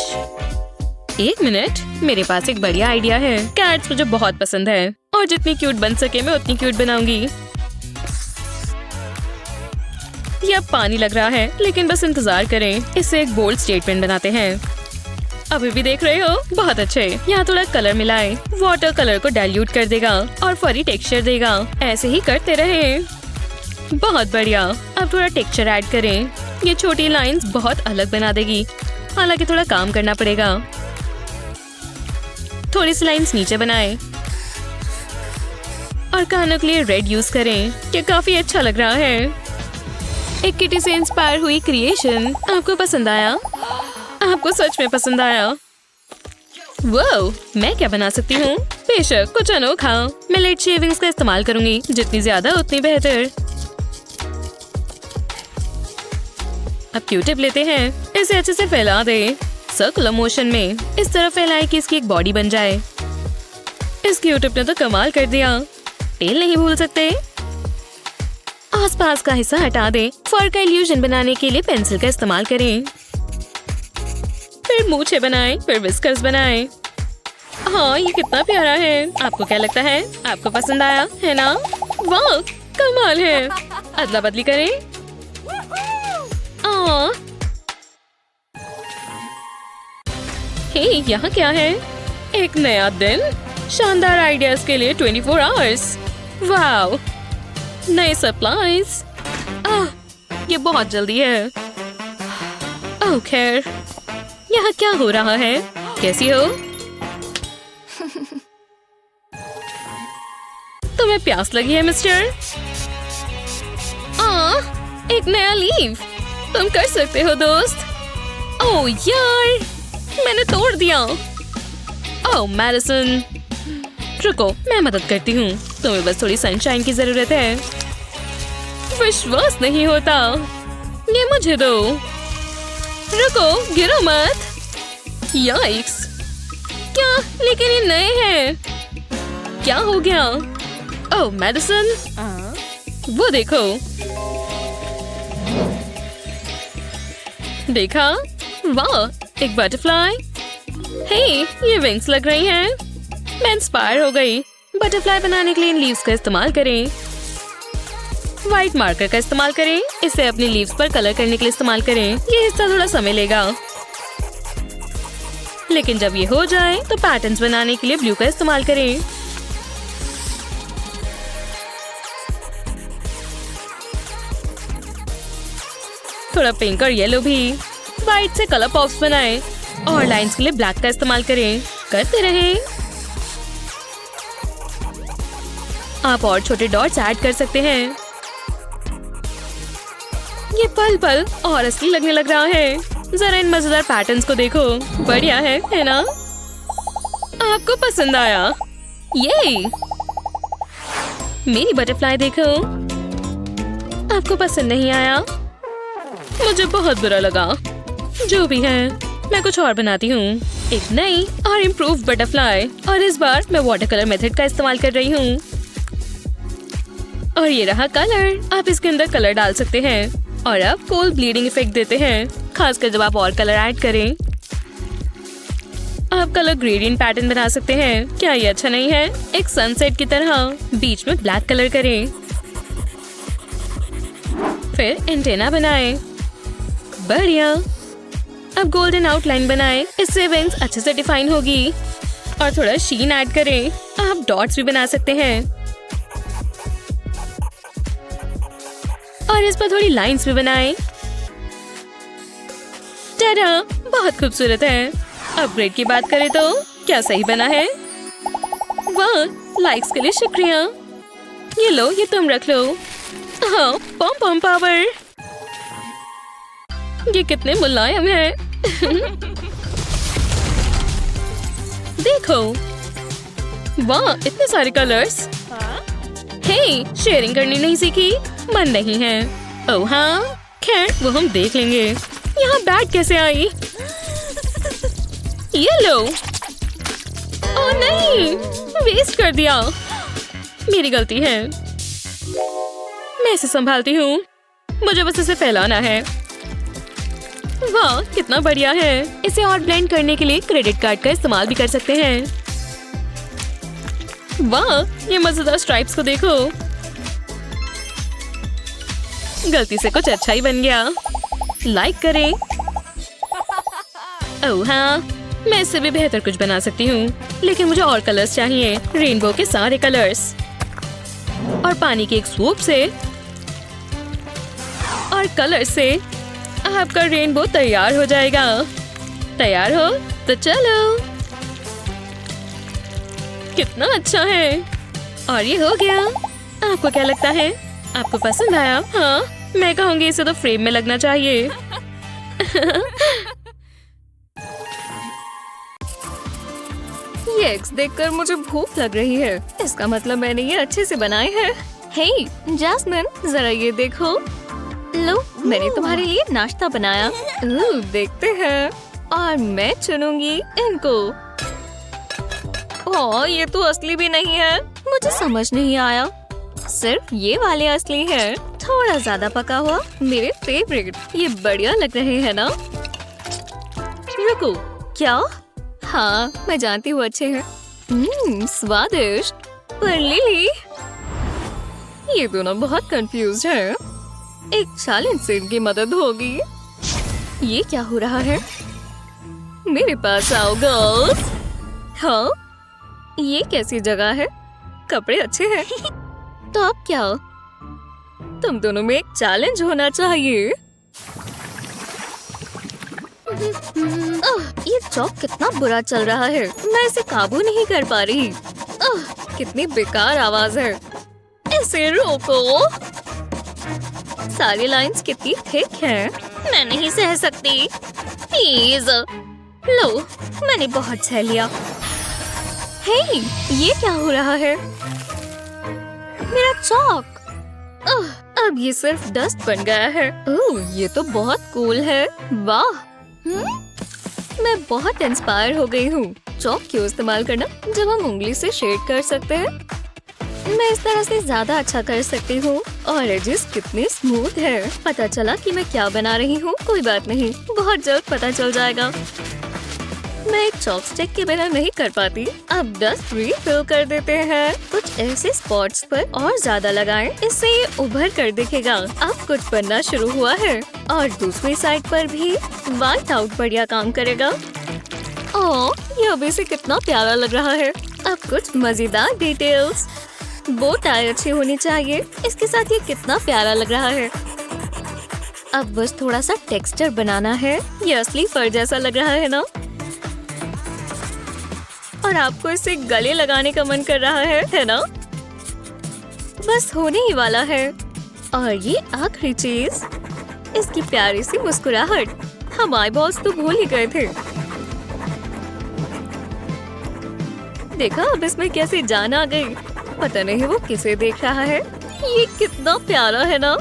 एक मिनट, मेरे पास एक बढ़िया आइडिया है। कैट्स मुझे बहुत पसंद है और जितनी क्यूट बन सके मैं उतनी क्यूट बनाऊंगी। ये अब पानी लग रहा है, लेकिन बस इंतजार करें। इससे एक बोल्ड स्टेटमेंट बनाते हैं। अभी भी देख रहे हो? बहुत अच्छे। यहाँ थोड़ा कलर मिलाएं। वाटर कलर को डाइल्यूट कर देगा और फरी टेक्सचर देगा। ऐसे ही करते रहें। बहुत बढ़िया। अब थोड़ा टेक्सचर ऐड करें। ये छोटी लाइंस बहुत अलग बना देगी, हालांकि थोड़ा काम करना पड़ेगा। थोड़ी सी लाइंस नीचे बनाएं और कानों के लिए रेड यूज करें। ये काफी अच्छा लग रहा है। एक किटी से इंस्पायर हुई क्रिएशन। आपको पसंद आया? आपको सच में पसंद आया? वो मैं क्या बना सकती हूँ? बेशक कुछ अनोखा। मैं लेड शेविंग्स का इस्तेमाल करूंगी, जितनी ज्यादा उतनी बेहतर। अब क्यू-टिप लेते हैं। इसे अच्छे से फैला दे सर्कुलर मोशन में। इस तरह फैलाएं कि इसकी एक बॉडी बन जाए। इस क्यू-टिप ने तो कमाल कर दिया। टेल नहीं भूल सकते। आसपास का हिस्सा हटा दें। फर का इल्यूजन बनाने के लिए पेंसिल का इस्तेमाल करें। फिर मूछें बनाएं, फिर विस्कर्स बनाएं। हाँ, ये कितना प्यारा है। आपको क्या लगता है? आपको पसंद आया है ना? वाह, कमाल है। अदला बदली करें। हे, यहाँ क्या है? एक नया दिन। शानदार आइडियाज के लिए 24 आवर्स। वाओ, नए सप्लाईज। ये बहुत जल्दी है। ओह खैर, यहाँ क्या हो रहा है? कैसी हो? तुम्हें प्यास लगी है मिस्टर? एक नया लीफ। तुम कर सकते हो दोस्त। ओह यार, मैंने तोड़ दिया। ओह मैडिसन, रुको मैं मदद करती हूँ। तुम्हें बस थोड़ी सनशाइन की जरूरत है। विश्वास नहीं होता। ये मुझे दो। रुको, गिरो मत। याइक्स, क्या? लेकिन ये नए हैं। क्या हो गया? ओह मैडिसन, वो देखो। देखा? वाह, एक बटरफ्लाई। हे, ये विंग्स लग रही हैं। मैं इंस्पायर हो गई। बटरफ्लाई बनाने के लिए इन लीव्स का इस्तेमाल करें। व्हाइट मार्कर का इस्तेमाल करें। इसे अपनी लीव्स पर कलर करने के लिए इस्तेमाल करें। ये हिस्सा थोड़ा समय लेगा, लेकिन जब ये हो जाए तो पैटर्न्स बनाने के लिए ब्लू का इस्तेमाल करें। थोड़ा पिंक और येलो भी। व्हाइट से कलर पॉप्स बनाएं और लाइंस के लिए ब्लैक का इस्तेमाल करें। करते रहें। आप और छोटे डॉट्स ऐड कर सकते हैं। ये पल पल और असली लगने लग रहा है। जरा इन मजेदार पैटर्न्स को देखो। बढ़िया है ना? आपको पसंद आया? ये मेरी बटरफ्लाई देखो। आपको पसंद नहीं आया? मुझे बहुत बुरा लगा। जो भी है, मैं कुछ और बनाती हूँ। एक नई और इम्प्रूव बटरफ्लाई। और इस बार मैं वाटर कलर मेथड का इस्तेमाल कर रही हूँ। और ये रहा कलर। आप इसके अंदर कलर डाल सकते हैं और अब कोल्ड ब्लीडिंग इफेक्ट देते हैं, खासकर जब आप और कलर ऐड करें। आप कलर ग्रेडियंट पैटर्न बना सकते हैं। क्या ये अच्छा नहीं है? एक सनसेट की तरह। बीच में ब्लैक कलर करें। फिर एंटेना बनाएं। बढ़िया। अब गोल्डन आउटलाइन बनाएं। इससे विंग्स अच्छे से डिफाइन होगी। और थोड़ा शीन ऐड करें। आप डॉट्स भी बना सकते हैं और इस पर थोड़ी लाइंस भी बनाएं। टाडा, बहुत खूबसूरत है। अपग्रेड की बात करें तो क्या सही बना है? वाह, लाइक्स के लिए शुक्रिया। ये लो, ये तुम रख लो। हाँ, पॉम पॉम पावर। ये कितने मुलायम है। देखो, वाह, इतने सारे कलर्स। हे, शेयरिंग करनी नहीं सीखी? मन नहीं है। ओह हाँ, खैर वो हम देख लेंगे। यहाँ बैट कैसे आई? ये लो। ओह नहीं, वेस्ट कर दिया। मेरी गलती है। मैं इसे संभालती हूँ। मुझे बस इसे फैलाना है। वाह, कितना बढ़िया है। इसे और ब्लेंड करने के लिए क्रेडिट कार्ड का इस्तेमाल भी कर सकते हैं। वाह, ये मजेदार स्ट्राइप्स को देखो। गलती से कुछ अच्छा ही बन गया। लाइक करें। ओह हाँ, मैं इससे भी बेहतर कुछ बना सकती हूँ, लेकिन मुझे और कलर्स चाहिए। रेनबो के सारे कलर्स और पानी के एक स्वूप से और कलर से आपका रेनबो तैयार हो जाएगा। तैयार हो तो चलो। कितना अच्छा है। और ये हो गया। आपको क्या लगता है? आपको पसंद आया? हाँ, मैं कहूँगी इसे तो फ्रेम में लगना चाहिए। ये एग्स देखकर मुझे भूख लग रही है। इसका मतलब मैंने ये अच्छे से बनाए हैं। हे जैस्मिन, जरा ये देखो। लो, मैंने तुम्हारे लिए नाश्ता बनाया। देखते हैं। और मैं चुनूंगी इनको। ओह, ये तो असली भी नहीं है। मुझे समझ नहीं आया। सिर्फ ये वाले असली हैं। थोड़ा ज्यादा पका हुआ, मेरे फेवरेट। ये बढ़िया लग रहे हैं ना? रुको, क्या? हाँ, मैं जानती हूँ अच्छे हैं। स्वादिष्ट। पर लिली, ये दोनों बहुत कंफ्यूज हैं। एक चैलेंज से इनकी मदद होगी। ये क्या हो रहा है? मेरे पास आओ गर्ल्स। हाँ, ये कैसी जगह है? कपड़े अच्छे हैं। तो अब क्या? तुम दोनों में एक चैलेंज होना चाहिए। ये चौक कितना बुरा चल रहा है, मैं इसे काबू नहीं कर पा रही। कितनी बेकार आवाज है, इसे रोको। सारी लाइंस कितनी थिक हैं, मैं नहीं सह सकती। प्लीज लो, मैंने बहुत सह लिया। हे, ये क्या हो रहा है? मेरा चौक अब ये सिर्फ डस्ट बन गया है। ओह, ये तो बहुत कूल है। वाह, मैं बहुत इंस्पायर हो गई हूँ। चौक क्यों इस्तेमाल करना जब हम उंगली से शेड कर सकते हैं। मैं इस तरह से ज्यादा अच्छा कर सकती हूँ। और एजेस कितने स्मूथ है। पता चला कि मैं क्या बना रही हूँ। कोई बात नहीं, बहुत जल्द पता चल जाएगा। मैं एक चॉक स्टिक के बिना नहीं कर पाती। अब डस्ट रिफिल कर देते हैं। कुछ ऐसे स्पॉट्स पर और ज्यादा लगाएं, इससे ये उभर कर दिखेगा। अब कुछ बनना शुरू हुआ है और दूसरी साइड पर भी व्हाइट आउट बढ़िया काम करेगा। ओह, ये अभी से कितना प्यारा लग रहा है। अब कुछ मजेदार डिटेल्स। बो टाई अच्छी होनी चाहिए। इसके साथ ये कितना प्यारा लग रहा है। अब बस थोड़ा सा टेक्सचर बनाना है। ये असली फर जैसा लग रहा है ना? और आपको इसे गले लगाने का मन कर रहा है ना? बस होने ही वाला है। और ये आखिरी चीज, इसकी प्यारी सी मुस्कुराहट। हम आई बॉल्स तो भूल ही गए थे। देखा अब इसमें कैसे जान आ गई। पता नहीं वो किसे देख रहा है। ये कितना प्यारा है ना,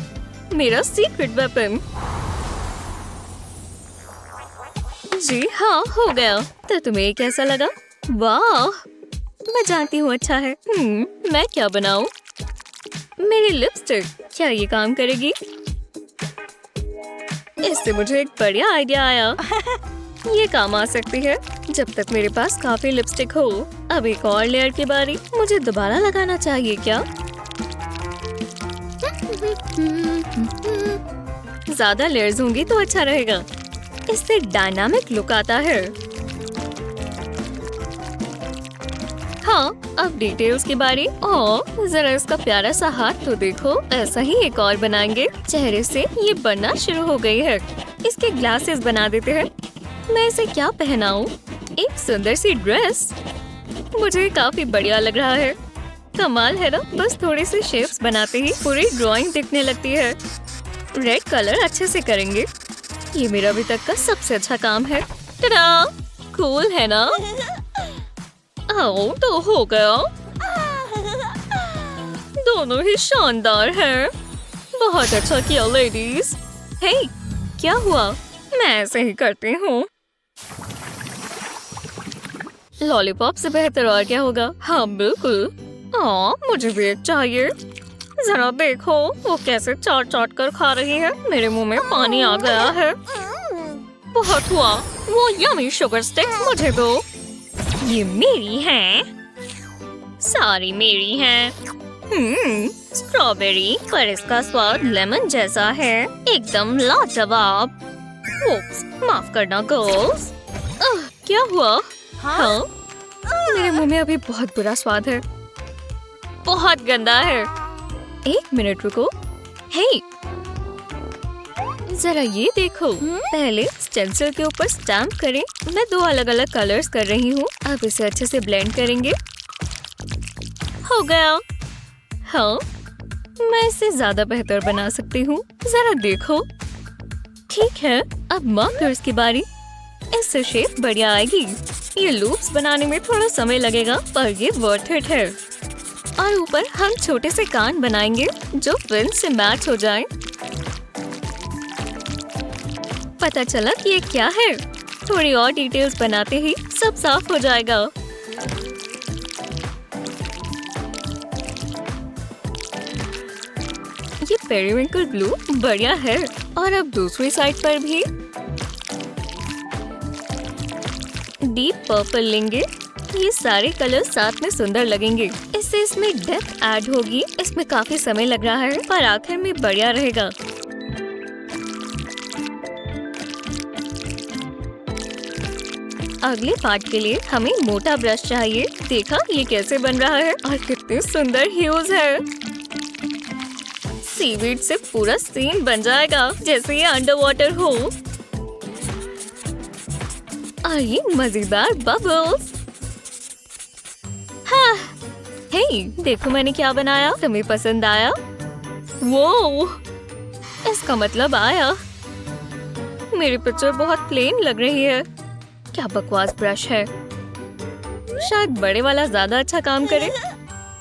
मेरा सीक्रेट वेपन। जी हाँ, हो गया। तो तुम्हें कैसा लगा? वाह, मैं जानती हूँ अच्छा है। मैं क्या बनाऊं? मेरी लिपस्टिक, क्या ये काम करेगी? इससे मुझे एक बढ़िया आइडिया आया। ये काम आ सकती है जब तक मेरे पास काफी लिपस्टिक हो। अब एक और लेयर की बारी। मुझे दोबारा लगाना चाहिए क्या? ज्यादा लेयर्स होंगी तो अच्छा रहेगा। इससे डायनामिक लुक आता है। हाँ, अब डिटेल्स की बारी। ओह, जरा इसका प्यारा सा हाथ तो देखो। ऐसा ही एक और बनाएंगे। चेहरे से ये बनना शुरू हो गई है। इसके ग्लासेस बना देते हैं। मैं इसे क्या पहनाऊं? एक सुंदर सी ड्रेस। मुझे काफी बढ़िया लग रहा है। कमाल है ना? बस थोड़ी सी शेप्स बनाते ही पूरी ड्राइंग दिखने लगती है। रेड कलर अच्छे से करेंगे। ये मेरा अभी तक का सबसे अच्छा काम है। टडा! कूल है ना? तो हो गया। दोनों ही शानदार हैं। बहुत अच्छा किया लेडीज। हे, क्या हुआ? मैं ऐसे ही करती हूँ। लॉलीपॉप से बेहतर और क्या होगा? हाँ बिल्कुल। मुझे भी एक चाहिए। जरा देखो वो कैसे चाट चाट कर खा रही है। मेरे मुंह में पानी आ गया है। बहुत हुआ। वो यमी शुगर स्टिक्स मुझे दो। ये मेरी हैं। सारी मेरी हैं। स्ट्रॉबेरी, पर इसका स्वाद लेमन जैसा है। एकदम लाजवाब। ओप्स, माफ करना गर्ल्स। क्या हुआ? हाँ? मेरे मुंह में अभी बहुत बुरा स्वाद है। बहुत गंदा है। एक मिनट रुको। हे, जरा ये देखो। पहले स्टेंसिल के ऊपर स्टैम्प करें। मैं 2 अलग अलग कलर्स कर रही हूँ। अब इसे अच्छे से ब्लेंड करेंगे। हो गया। हाँ, मैं इसे ज्यादा बेहतर बना सकती हूँ। जरा देखो। ठीक है, अब मार्कर्स की बारी। इससे शेप बढ़िया आएगी। ये लूप्स बनाने में थोड़ा समय लगेगा, पर ये वर्थ इट है। और ऊपर हम छोटे से कान बनाएंगे जो फिल्म से मैच हो जाएं। पता चला कि ये क्या है। थोड़ी और डिटेल्स बनाते ही सब साफ हो जाएगा। ये पेरिविंकल ब्लू बढ़िया है। और अब दूसरी साइड पर भी डीप पर्पल लेंगे। ये सारे कलर साथ में सुंदर लगेंगे। इससे इसमें डेप्थ ऐड होगी। इसमें काफी समय लग रहा है, पर आखिर में बढ़िया रहेगा। अगले पार्ट के लिए हमें मोटा ब्रश चाहिए। देखा ये कैसे बन रहा है और कितने सुंदर ह्यूज है। सीवीड से पूरा सीन बन जाएगा जैसे ये अंडर वाटर हो। अरे मजेदार बबल्स। हाँ, हे देखो मैंने क्या बनाया, तुम्हें पसंद आया? वो इसका मतलब आया। मेरी पिक्चर बहुत प्लेन लग रही है। क्या बकवास ब्रश है। शायद बड़े वाला ज्यादा अच्छा काम करे,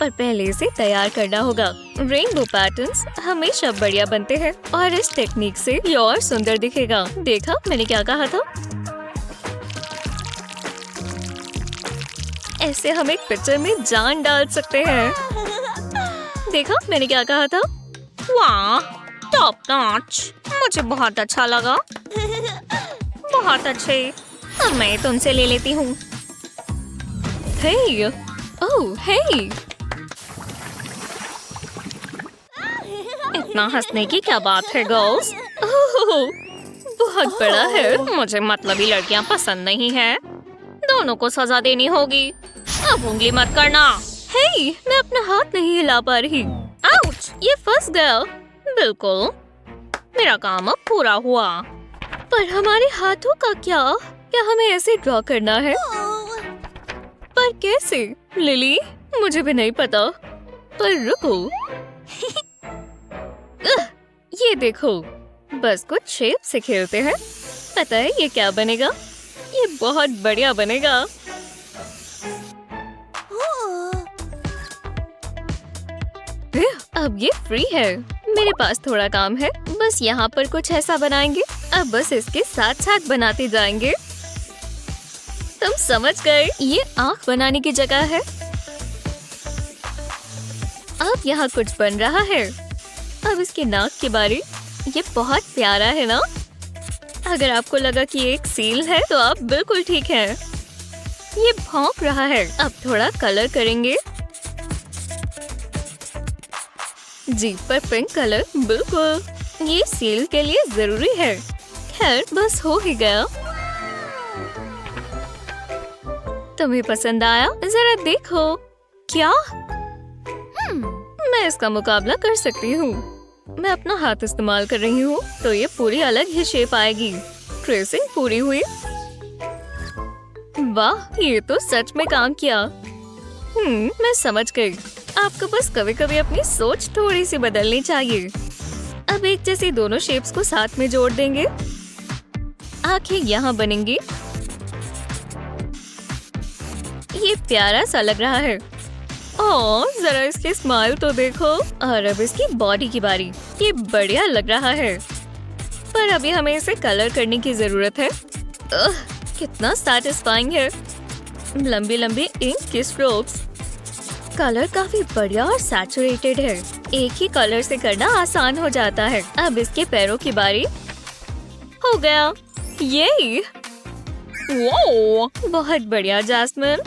पर पहले इसे तैयार करना होगा। रेनबो पैटर्न्स हमेशा बढ़िया बनते हैं और इस टेक्निक से ये और सुंदर दिखेगा। देखा मैंने क्या कहा था? ऐसे हम एक पिक्चर में जान डाल सकते हैं। देखा मैंने क्या कहा था? वाह, टॉप नॉच। मुझे बहुत अच्छा लगा। बहुत अच्छे। अब मैं तुमसे ले लेती हूँ। हे, ओह हे, इतना हंसने की क्या बात है गर्ल्स? ओह, बहुत बड़ा है। मुझे मतलबी लड़कियाँ पसंद नहीं है। दोनों को सजा देनी होगी। अब उंगली मत करना। हे, मैं अपना हाथ नहीं हिला पा रही। आउच, ये फंस गया। बिल्कुल, मेरा काम अब पूरा हुआ। पर हमारे हाथों का क्या? क्या हमें ऐसे ड्रॉ करना है? पर कैसे? लिली, मुझे भी नहीं पता। पर रुको। ये देखो, बस कुछ शेप से खेलते हैं। पता है ये क्या बनेगा? ये बहुत बढ़िया बनेगा। अब ये फ्री है। मेरे पास थोड़ा काम है। बस यहाँ पर कुछ ऐसा बनाएंगे। अब बस इसके साथ साथ बनाते जाएंगे। तुम समझ गए? ये आँख बनाने की जगह है। अब यहाँ कुछ बन रहा है। अब इसके नाक के बारे। ये बहुत प्यारा है ना? अगर आपको लगा कि ये एक सील है तो आप बिल्कुल ठीक हैं। ये भौंक रहा है। अब थोड़ा कलर करेंगे। जीभ पर पिंक कलर। बिल्कुल, ये सील के लिए जरूरी है। खैर बस हो ही गया। तुम्हें पसंद आया? जरा देखो। क्या? मैं इसका मुकाबला कर सकती हूँ। मैं अपना हाथ इस्तेमाल कर रही हूँ तो ये पूरी अलग ही शेप आएगी। ट्रेसिंग पूरी हुई। वाह, ये तो सच में काम किया। मैं समझ गई। आपको बस कभी कभी अपनी सोच थोड़ी सी बदलनी चाहिए। अब एक जैसी दोनों शेप्स को साथ में जोड़ देंगे। आंखें यहाँ बनेंगी। ये प्यारा सा लग रहा है। ओह, जरा इसकी स्माइल तो देखो। और अब इसकी बॉडी की बारी। ये बढ़िया लग रहा है, पर अभी हमें इसे कलर करने की जरूरत है। कितना सैटिस्फाइंग है। लंबी लंबी इंक की स्ट्रोक्स। कलर काफी बढ़िया और सैचुरेटेड है। एक ही कलर से करना आसान हो जाता है। अब इसके पैरों की बारी। हो गया। ये बहुत बढ़िया जैस्मिन।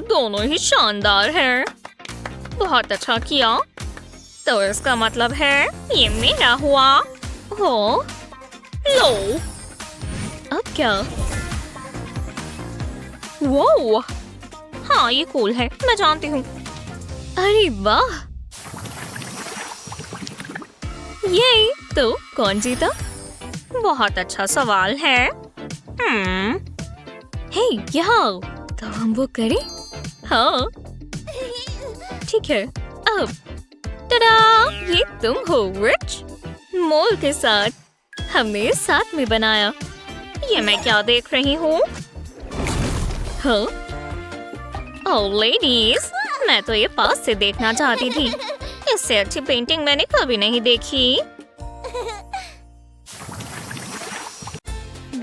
दोनों ही शानदार हैं। बहुत अच्छा किया। तो इसका मतलब है ये मेरा हुआ। हो लो। अब क्या? वो हाँ, ये कूल है। मैं जानती हूँ। अरे वाह, ये तो कौन जीता? बहुत अच्छा सवाल है। हे, यहाँ तो हम वो करें। हाँ ठीक है। अब टडा, ये तुम हो विच। मोल के साथ हमने साथ में बनाया। ये मैं क्या देख रही हूँ? हाँ, ओह लेडीज, मैं तो ये पास से देखना चाहती थी। इससे अच्छी पेंटिंग मैंने कभी नहीं देखी।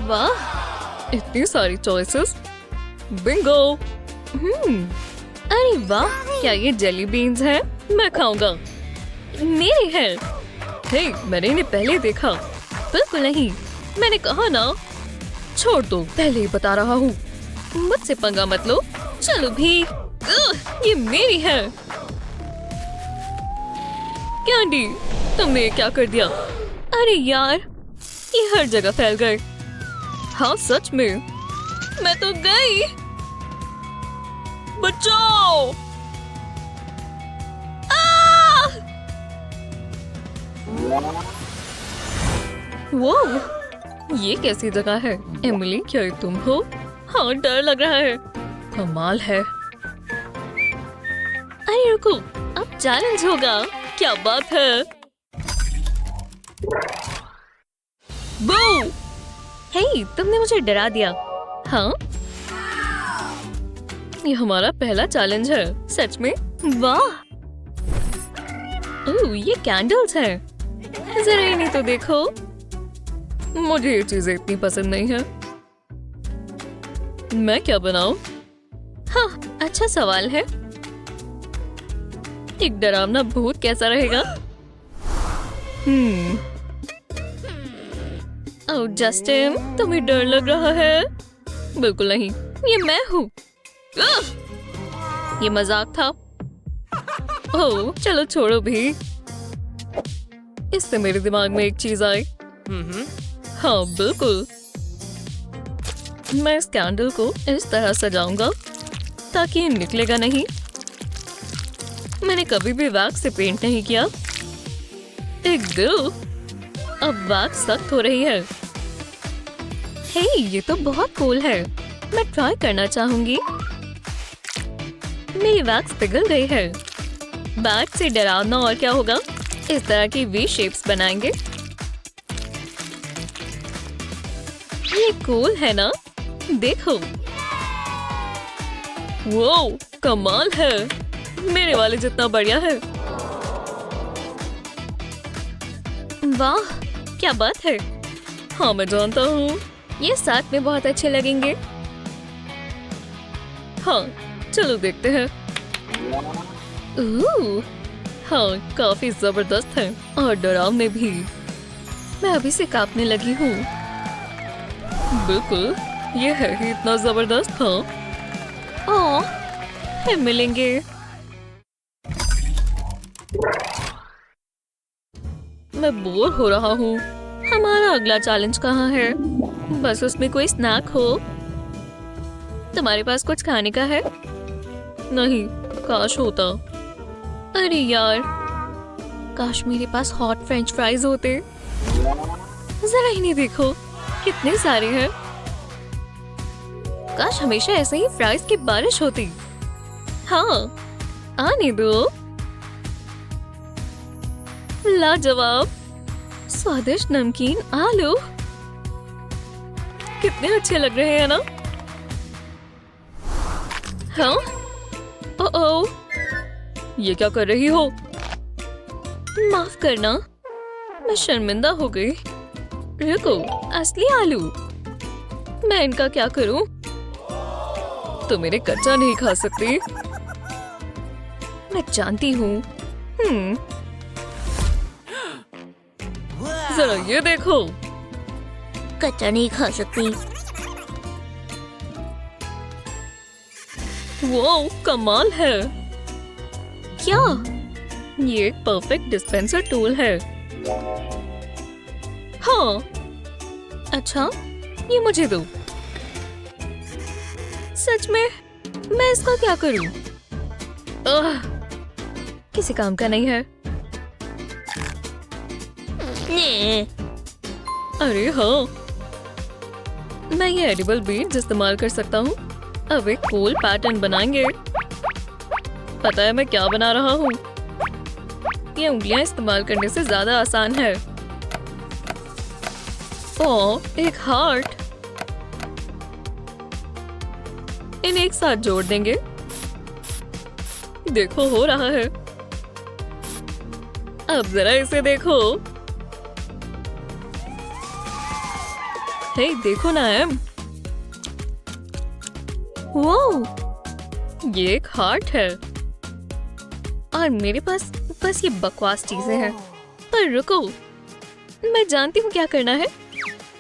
वाह, इतनी सारी चॉइसेस। बिंगो। अरे वाह, क्या ये जेली बीन्स हैं? मैं खाऊंगा। मेरी है। हे, मैंने इन्हें पहले देखा। बिल्कुल नहीं, मैंने कहा ना। छोड़ दो, पहले ही बता रहा हूँ। मुझसे पंगा मत लो। चलो भी। ये मेरी है। कैंडी, तुमने ये क्या कर दिया? अरे यार, ये हर जगह फैल गए। हाँ सच में, मैं तो गई। बचाओ। वो ये कैसी जगह है? एमिली, क्या ये तुम हो? हाँ, डर लग रहा है। कमाल है। अरे रुको, अब चैलेंज होगा। क्या बात है? बू! हे, तुमने मुझे डरा दिया। हाँ, ये हमारा पहला चैलेंज है। सच में? वाह! ओह, ये कैंडल्स हैं। जरा इन्हें तो देखो। मुझे ये चीजें इतनी पसंद नहीं है। मैं क्या बनाऊं? हाँ, अच्छा सवाल है। एक डरावना भूत कैसा रहेगा? ओह जस्टिन, तुम्हें डर लग रहा है? बिल्कुल नहीं, ये मैं हूँ। ये मजाक था। ओह, चलो छोड़ो भी। इससे मेरे दिमाग में एक चीज आई। हाँ बिल्कुल, मैं इस कैंडल को इस तरह सजाऊंगा ताकि ये निकलेगा नहीं। मैंने कभी भी वैक्स से पेंट नहीं किया। एक दिल। अब वैक्स सख्त हो रही है। हे, ये तो बहुत कूल है। मैं ट्राई करना चाहूंगी। मेरी वैक्स पिघल गई है। बैग से डरावना और क्या होगा? इस तरह की वी शेप्स बनाएंगे। ये कूल है ना? देखो। वो कमाल है। मेरे वाले जितना बढ़िया है। वाह, क्या बात है। हाँ, मैं जानता हूँ, ये साथ में बहुत अच्छे लगेंगे। हाँ, चलो देखते हैं। हाँ, काफी जबरदस्त है और डरावने भी। मैं अभी से कांपने लगी हूँ। बिल्कुल, ये है ही इतना जबरदस्त। हाँ, फिर मिलेंगे। मैं बोर हो रहा हूँ। हमारा अगला चैलेंज कहाँ है? बस उसमें कोई स्नैक हो। तुम्हारे पास कुछ खाने का है? नहीं, काश होता। अरे यार, काश मेरे पास हॉट फ्रेंच फ्राइज होते। जरा इन्हें देखो, कितने सारे हैं। काश हमेशा ऐसे ही फ्राइज की बारिश होती। हाँ, आने दो। लाजवाब, स्वादिष्ट नमकीन आलू। कितने अच्छे लग रहे हैं ना? हाँ? ओह, ये क्या कर रही हो? माफ करना, मैं शर्मिंदा हो गई। रुको, असली आलू। मैं इनका क्या करूं? तो मेरे कच्चा नहीं खा सकती। मैं जानती हूँ। जरा ये देखो। कच्चा नहीं खा सकती। वो कमाल है। क्या? ये एक परफेक्ट डिस्पेंसर टूल है। हाँ, अच्छा, ये मुझे दो। सच में? मैं इसका क्या करूं? किसी काम का नहीं है। अरे हाँ, मैं ये एडिबल बीड्स इस्तेमाल कर सकता हूँ। अब एक कूल पैटर्न बनाएंगे। पता है मैं क्या बना रहा हूँ? ये उंगलियां इस्तेमाल करने से ज्यादा आसान है। ओह, एक हार्ट। इन्हें एक साथ जोड़ देंगे। देखो, हो रहा है। अब जरा इसे देखो। हे, देखो ना एम। वो ये एक हार्ट है और मेरे पास बस ये बकवास चीजें हैं। पर रुको, मैं जानती हूँ क्या करना है।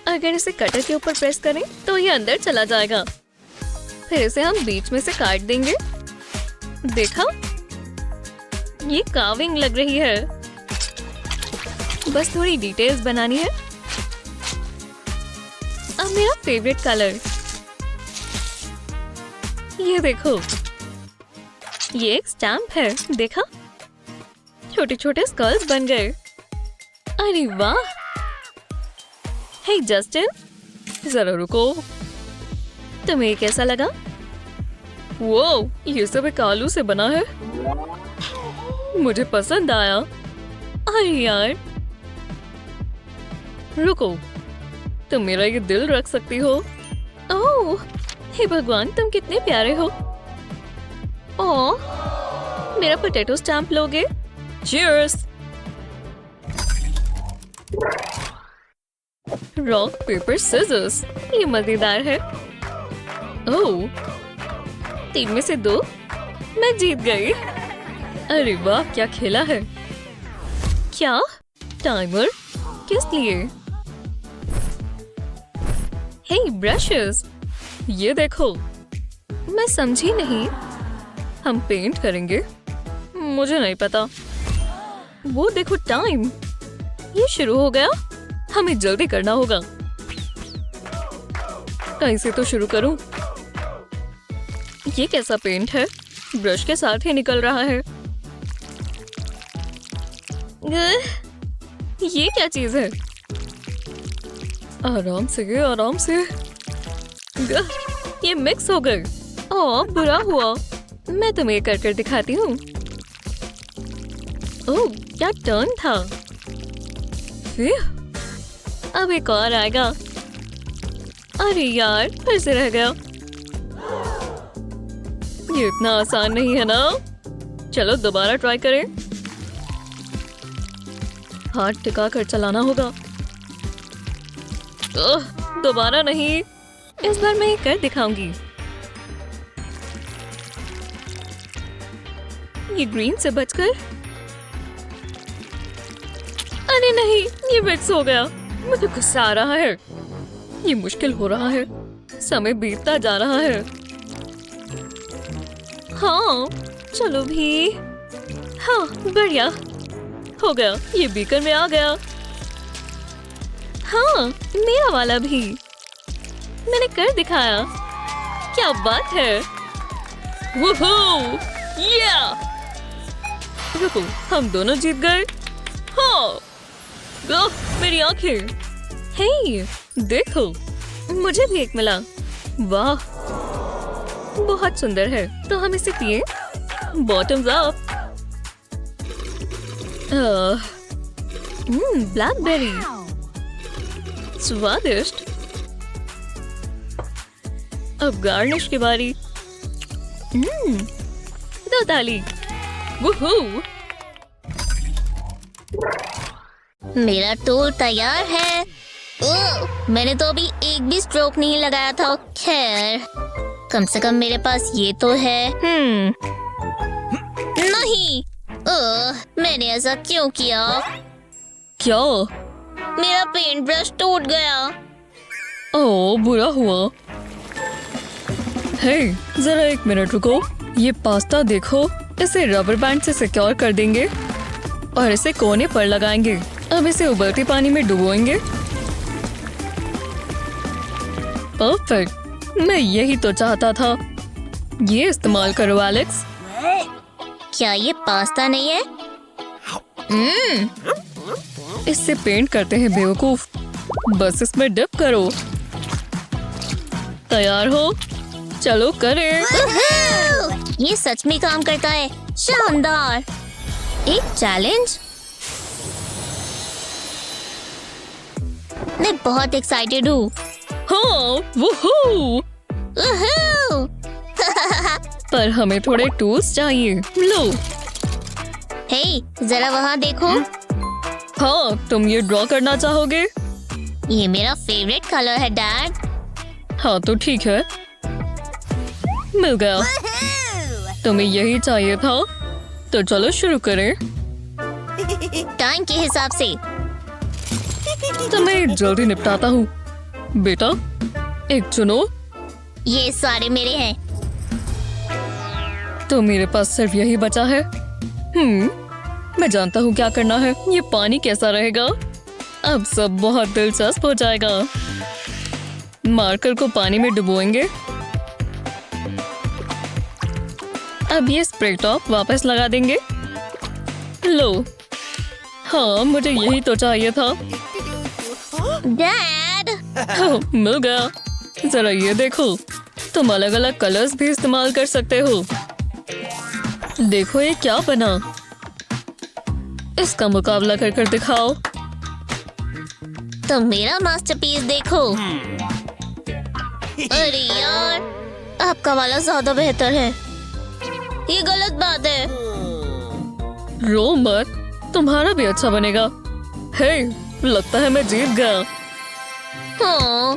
अगर इसे कटर के ऊपर प्रेस करें तो ये अंदर चला जाएगा। फिर इसे हम बीच में से काट देंगे। देखा? ये कार्विंग लग रही है। बस थोड़ी डिटेल्स बनानी है। अब मेरा फेवरेट कलर, ये देखो, ये एक स्टैम्प है। देखा? छोटे छोटे स्कल्स बन गए। अरे वाह। हे जस्टिन, जरा रुको। तुम्हें कैसा लगा? वो ये सब एक आलू से बना है। मुझे पसंद आया। अरे यार, रुको, तुम मेरा ये दिल रख सकती हो। ओह, हे भगवान, तुम कितने प्यारे हो। ओह, मेरा पोटैटो स्टैम्प लोगे? चीयर्स। रॉक पेपर सिजर्स, ये मजेदार है। ओह, 3 में से 2, मैं जीत गई। अरे वाह, क्या खेला है। क्या टाइमर? किस लिए? हे ब्रशेस, ये देखो। मैं समझी नहीं। हम पेंट करेंगे? मुझे नहीं पता। वो देखो, टाइम ये शुरू हो गया। हमें जल्दी करना होगा। कहीं से तो शुरू करूं। ये कैसा पेंट है? ब्रश के साथ ही निकल रहा है। ये क्या चीज है? आराम से, आराम से। ये मिक्स हो गए। ओह, बुरा हुआ। मैं तुम्हें कर दिखाती हूँ। ओह, क्या टर्न था। अब एक और आएगा। अरे यार, फिर से रह गया। ये इतना आसान नहीं है ना। चलो दोबारा ट्राई करें। हाथ टिका कर चलाना होगा। दोबारा नहीं, इस बार मैं ये कर दिखाऊंगी। ये ग्रीन से बचकर। अरे नहीं, ये मिक्स हो गया। मुझे गुस्सा आ रहा है। ये मुश्किल हो रहा है। समय बीतता जा रहा है। हाँ, चलो भी। हाँ, बढ़िया हो गया। ये बीकर में आ गया। हाँ, मेरा वाला भी। मैंने कर दिखाया। क्या बात है। वूहू! या! रुको, हम दोनों जीत गए। हाँ, मेरी आंखें। हे, देखो, मुझे भी एक मिला। वाह, बहुत सुंदर है। तो हम इसे पिए। Bottoms up. ब्लैकबेरी, स्वादिष्ट। अब गार्निश की बारी। दो ताली। वूहू! मेरा टूल तैयार है। मैंने तो अभी एक भी स्ट्रोक नहीं लगाया था। खैर, कम से कम मेरे पास ये तो है। नहीं, मैंने ऐसा क्यों किया? क्या? मेरा पेंट ब्रश टूट गया। ओह, बुरा हुआ। हे, जरा 1 मिनट रुको। ये पास्ता देखो। इसे रबर बैंड से सिक्योर कर देंगे और इसे कोने पर लगाएंगे। अब इसे उबलते पानी में डुबोएंगे। परफेक्ट, मैं यही तो चाहता था। ये इस्तेमाल करो एलेक्स। क्या ये पास्ता नहीं है? इससे पेंट करते हैं बेवकूफ। बस इसमें डिप करो। तैयार हो? चलो करें। ये सच में काम करता है। शानदार। एक चैलेंज। मैं बहुत एक्साइटेड हूँ। हाँ, वूहू! पर हमें थोड़े टूल्स चाहिए। लो। हे, जरा वहाँ देखो। हाँ, तुम ये ड्रॉ करना चाहोगे? ये मेरा फेवरेट कलर है डैड। हाँ, तो ठीक है। मिल गया। तुम्हें यही चाहिए था। तो चलो शुरू करें। टाइम के हिसाब से। तो मैं जल्दी निपटाता हूँ। बेटा, एक चुनो। ये सारे मेरे हैं। तो मेरे पास सिर्फ यही बचा है। मैं जानता हूँ क्या करना है। ये पानी कैसा रहेगा? अब सब बहुत दिलचस्प हो जाएगा। मार्कर को पानी में डुबोएंगे। अब ये स्प्रे टॉप वापस लगा देंगे। लो, हाँ, मुझे यही तो चाहिए था। डैड, मिल गया। जरा ये देखो, तुम अलग अलग कलर्स भी इस्तेमाल कर सकते हो। देखो ये क्या बना। इसका मुकाबला कर कर दिखाओ। तो मेरा मास्टरपीस देखो। अरे यार, आपका वाला ज्यादा बेहतर है। ये गलत बात है। रो मत, तुम्हारा भी अच्छा बनेगा। हे, लगता है मैं जीत गया। हाँ,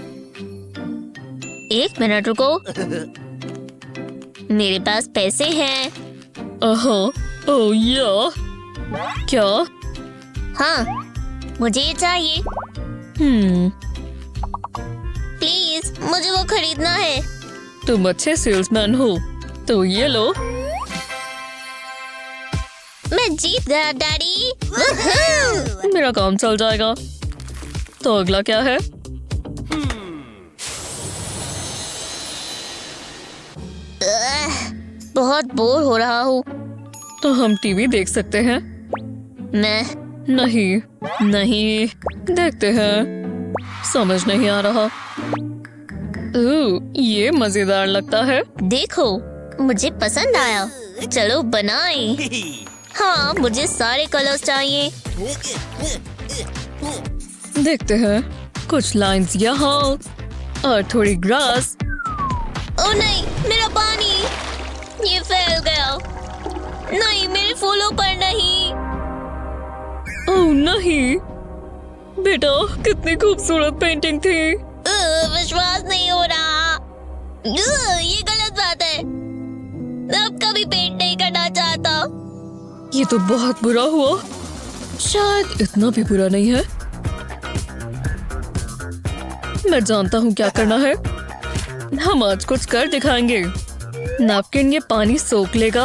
एक मिनट रुको। मेरे पास पैसे हैं। ओह या, क्या? हाँ, मुझे ये चाहिए। प्लीज, मुझे वो खरीदना है। तुम अच्छे सेल्समैन हो, तो ये लो। मैं जीत गया डैडी। वूहू! मेरा काम चल जाएगा। तो अगला क्या है? बहुत बोर हो रहा हूँ। तो हम टीवी देख सकते हैं। नहीं, नहीं, देखते हैं। समझ नहीं आ रहा। ये मजेदार लगता है। देखो, मुझे पसंद आया। चलो बनाएं। हाँ, मुझे सारे कलर्स चाहिए। देखते हैं। कुछ लाइंस यहाँ और थोड़ी ग्रास। ओ नहीं, मेरा पानी ये फैल गया। नहीं, मेरे फूलों पर नहीं। ओह नहीं, बेटा, कितनी खूबसूरत पेंटिंग थी। विश्वास नहीं हो रहा। ये गलत बात है। अब कभी पेंट नहीं करना चाहता। ये तो बहुत बुरा हुआ। शायद इतना भी बुरा नहीं है। मैं जानता हूँ क्या करना है। हम आज कुछ कर दिखाएंगे। नैपकिन ये पानी सोख लेगा।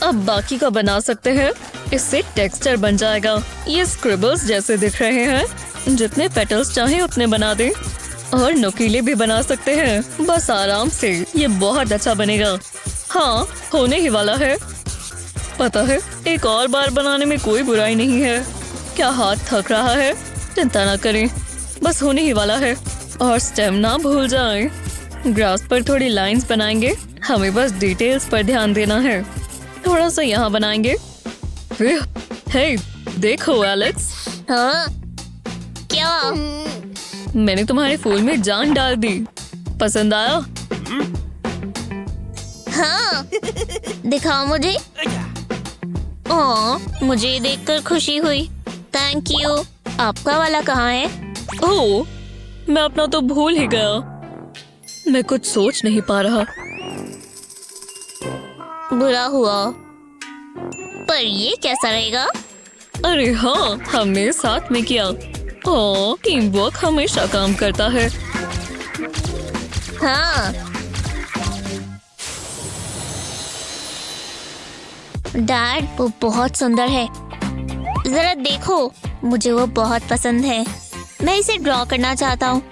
अब बाकी का बना सकते हैं। इससे टेक्सचर बन जाएगा। ये स्क्रिबल्स जैसे दिख रहे हैं। जितने पेटल्स चाहे उतने बना दें और नुकीले भी बना सकते हैं। बस आराम से। ये बहुत अच्छा बनेगा। हाँ, होने ही वाला है। पता है, एक और बार बनाने में कोई बुराई नहीं है। क्या हाथ थक रहा है? चिंता ना करें, बस होने ही वाला है। और स्टेम ना भूल जाएं। ग्रास पर थोड़ी लाइंस बनाएंगे। हमें बस डिटेल्स पर ध्यान देना है। थोड़ा सा यहाँ बनाएंगे। हे, देखो एलेक्स, हाँ, क्या? मैंने तुम्हारे फूल में जान डाल दी। पसंद आया? हाँ, दिखाओ मुझे। मुझे ये देखकर खुशी हुई। Thank you. आपका वाला कहाँ है? ओह, मैं अपना तो भूल ही गया। मैं कुछ सोच नहीं पा रहा। बुरा हुआ, पर ये कैसा रहेगा? अरे हाँ, हमने साथ में किया। ओह, टीम वर्क हमेशा काम करता है। हाँ, डैड, वो बहुत सुंदर है। जरा देखो, मुझे वो बहुत पसंद है। मैं इसे ड्रॉ करना चाहता हूँ।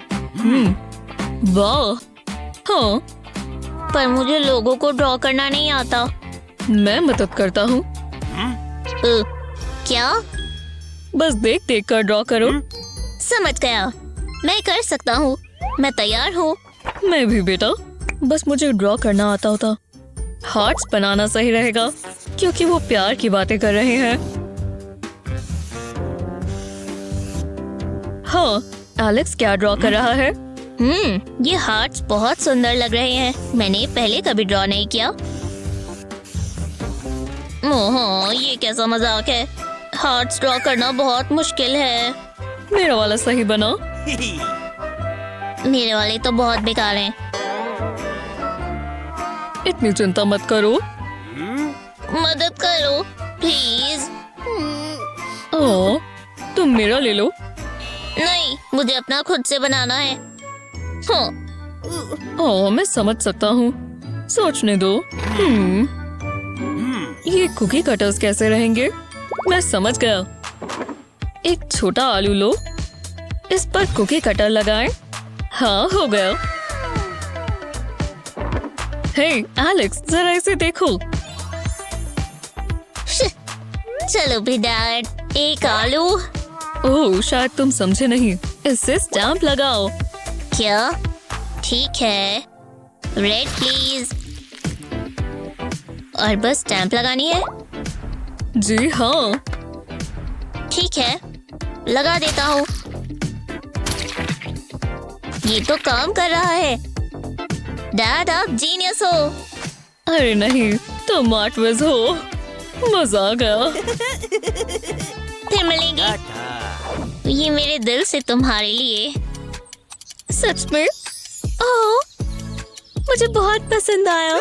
वाह, हाँ, पर मुझे लोगों को ड्रॉ करना नहीं आता। मैं मदद करता हूँ। क्या? बस देख देख कर ड्रॉ करो। समझ गया, मैं कर सकता हूँ। मैं तैयार हूँ। मैं भी बेटा, बस मुझे ड्रॉ करना आता होता। हार्ट्स बनाना सही रहेगा, क्योंकि वो प्यार की बातें कर रहे हैं। हाँ, एलेक्स क्या ड्रॉ कर रहा है? ये हार्ट्स बहुत सुंदर लग रहे हैं। मैंने पहले कभी ड्रॉ नहीं किया। ओह, ये कैसा मजाक है। हार्ट्स ड्रॉ करना बहुत मुश्किल है। मेरा वाला सही बना। मेरे वाले तो बहुत बेकार हैं। इतनी चिंता मत करो। मदद करो प्लीज। ओह, तुम मेरा ले लो। नहीं, मुझे अपना खुद से बनाना है। हाँ, ओह, मैं समझ सकता हूँ। सोचने दो। ये कुकी कटर्स कैसे रहेंगे? मैं समझ गया। एक छोटा आलू लो, इस पर कुकी कटर लगाएं। हाँ, हो गया। हे एलेक्स, जरा इसे देखो। चलो भी डैड, एक आलू। ओह, शायद तुम समझे नहीं। इससे स्टैम्प लगाओ। क्या? ठीक है, रेड प्लीज। और बस स्टैम्प लगानी है। जी हाँ। ठीक है, लगा देता हूँ। ये तो काम कर रहा है। डैड, आप जीनियस हो। अरे नहीं, तुम आर्टविज हो। मजा आ गया। फिर मिलेंगे। ये मेरे दिल से तुम्हारे लिए। सच में? ओह, मुझे बहुत पसंद आया।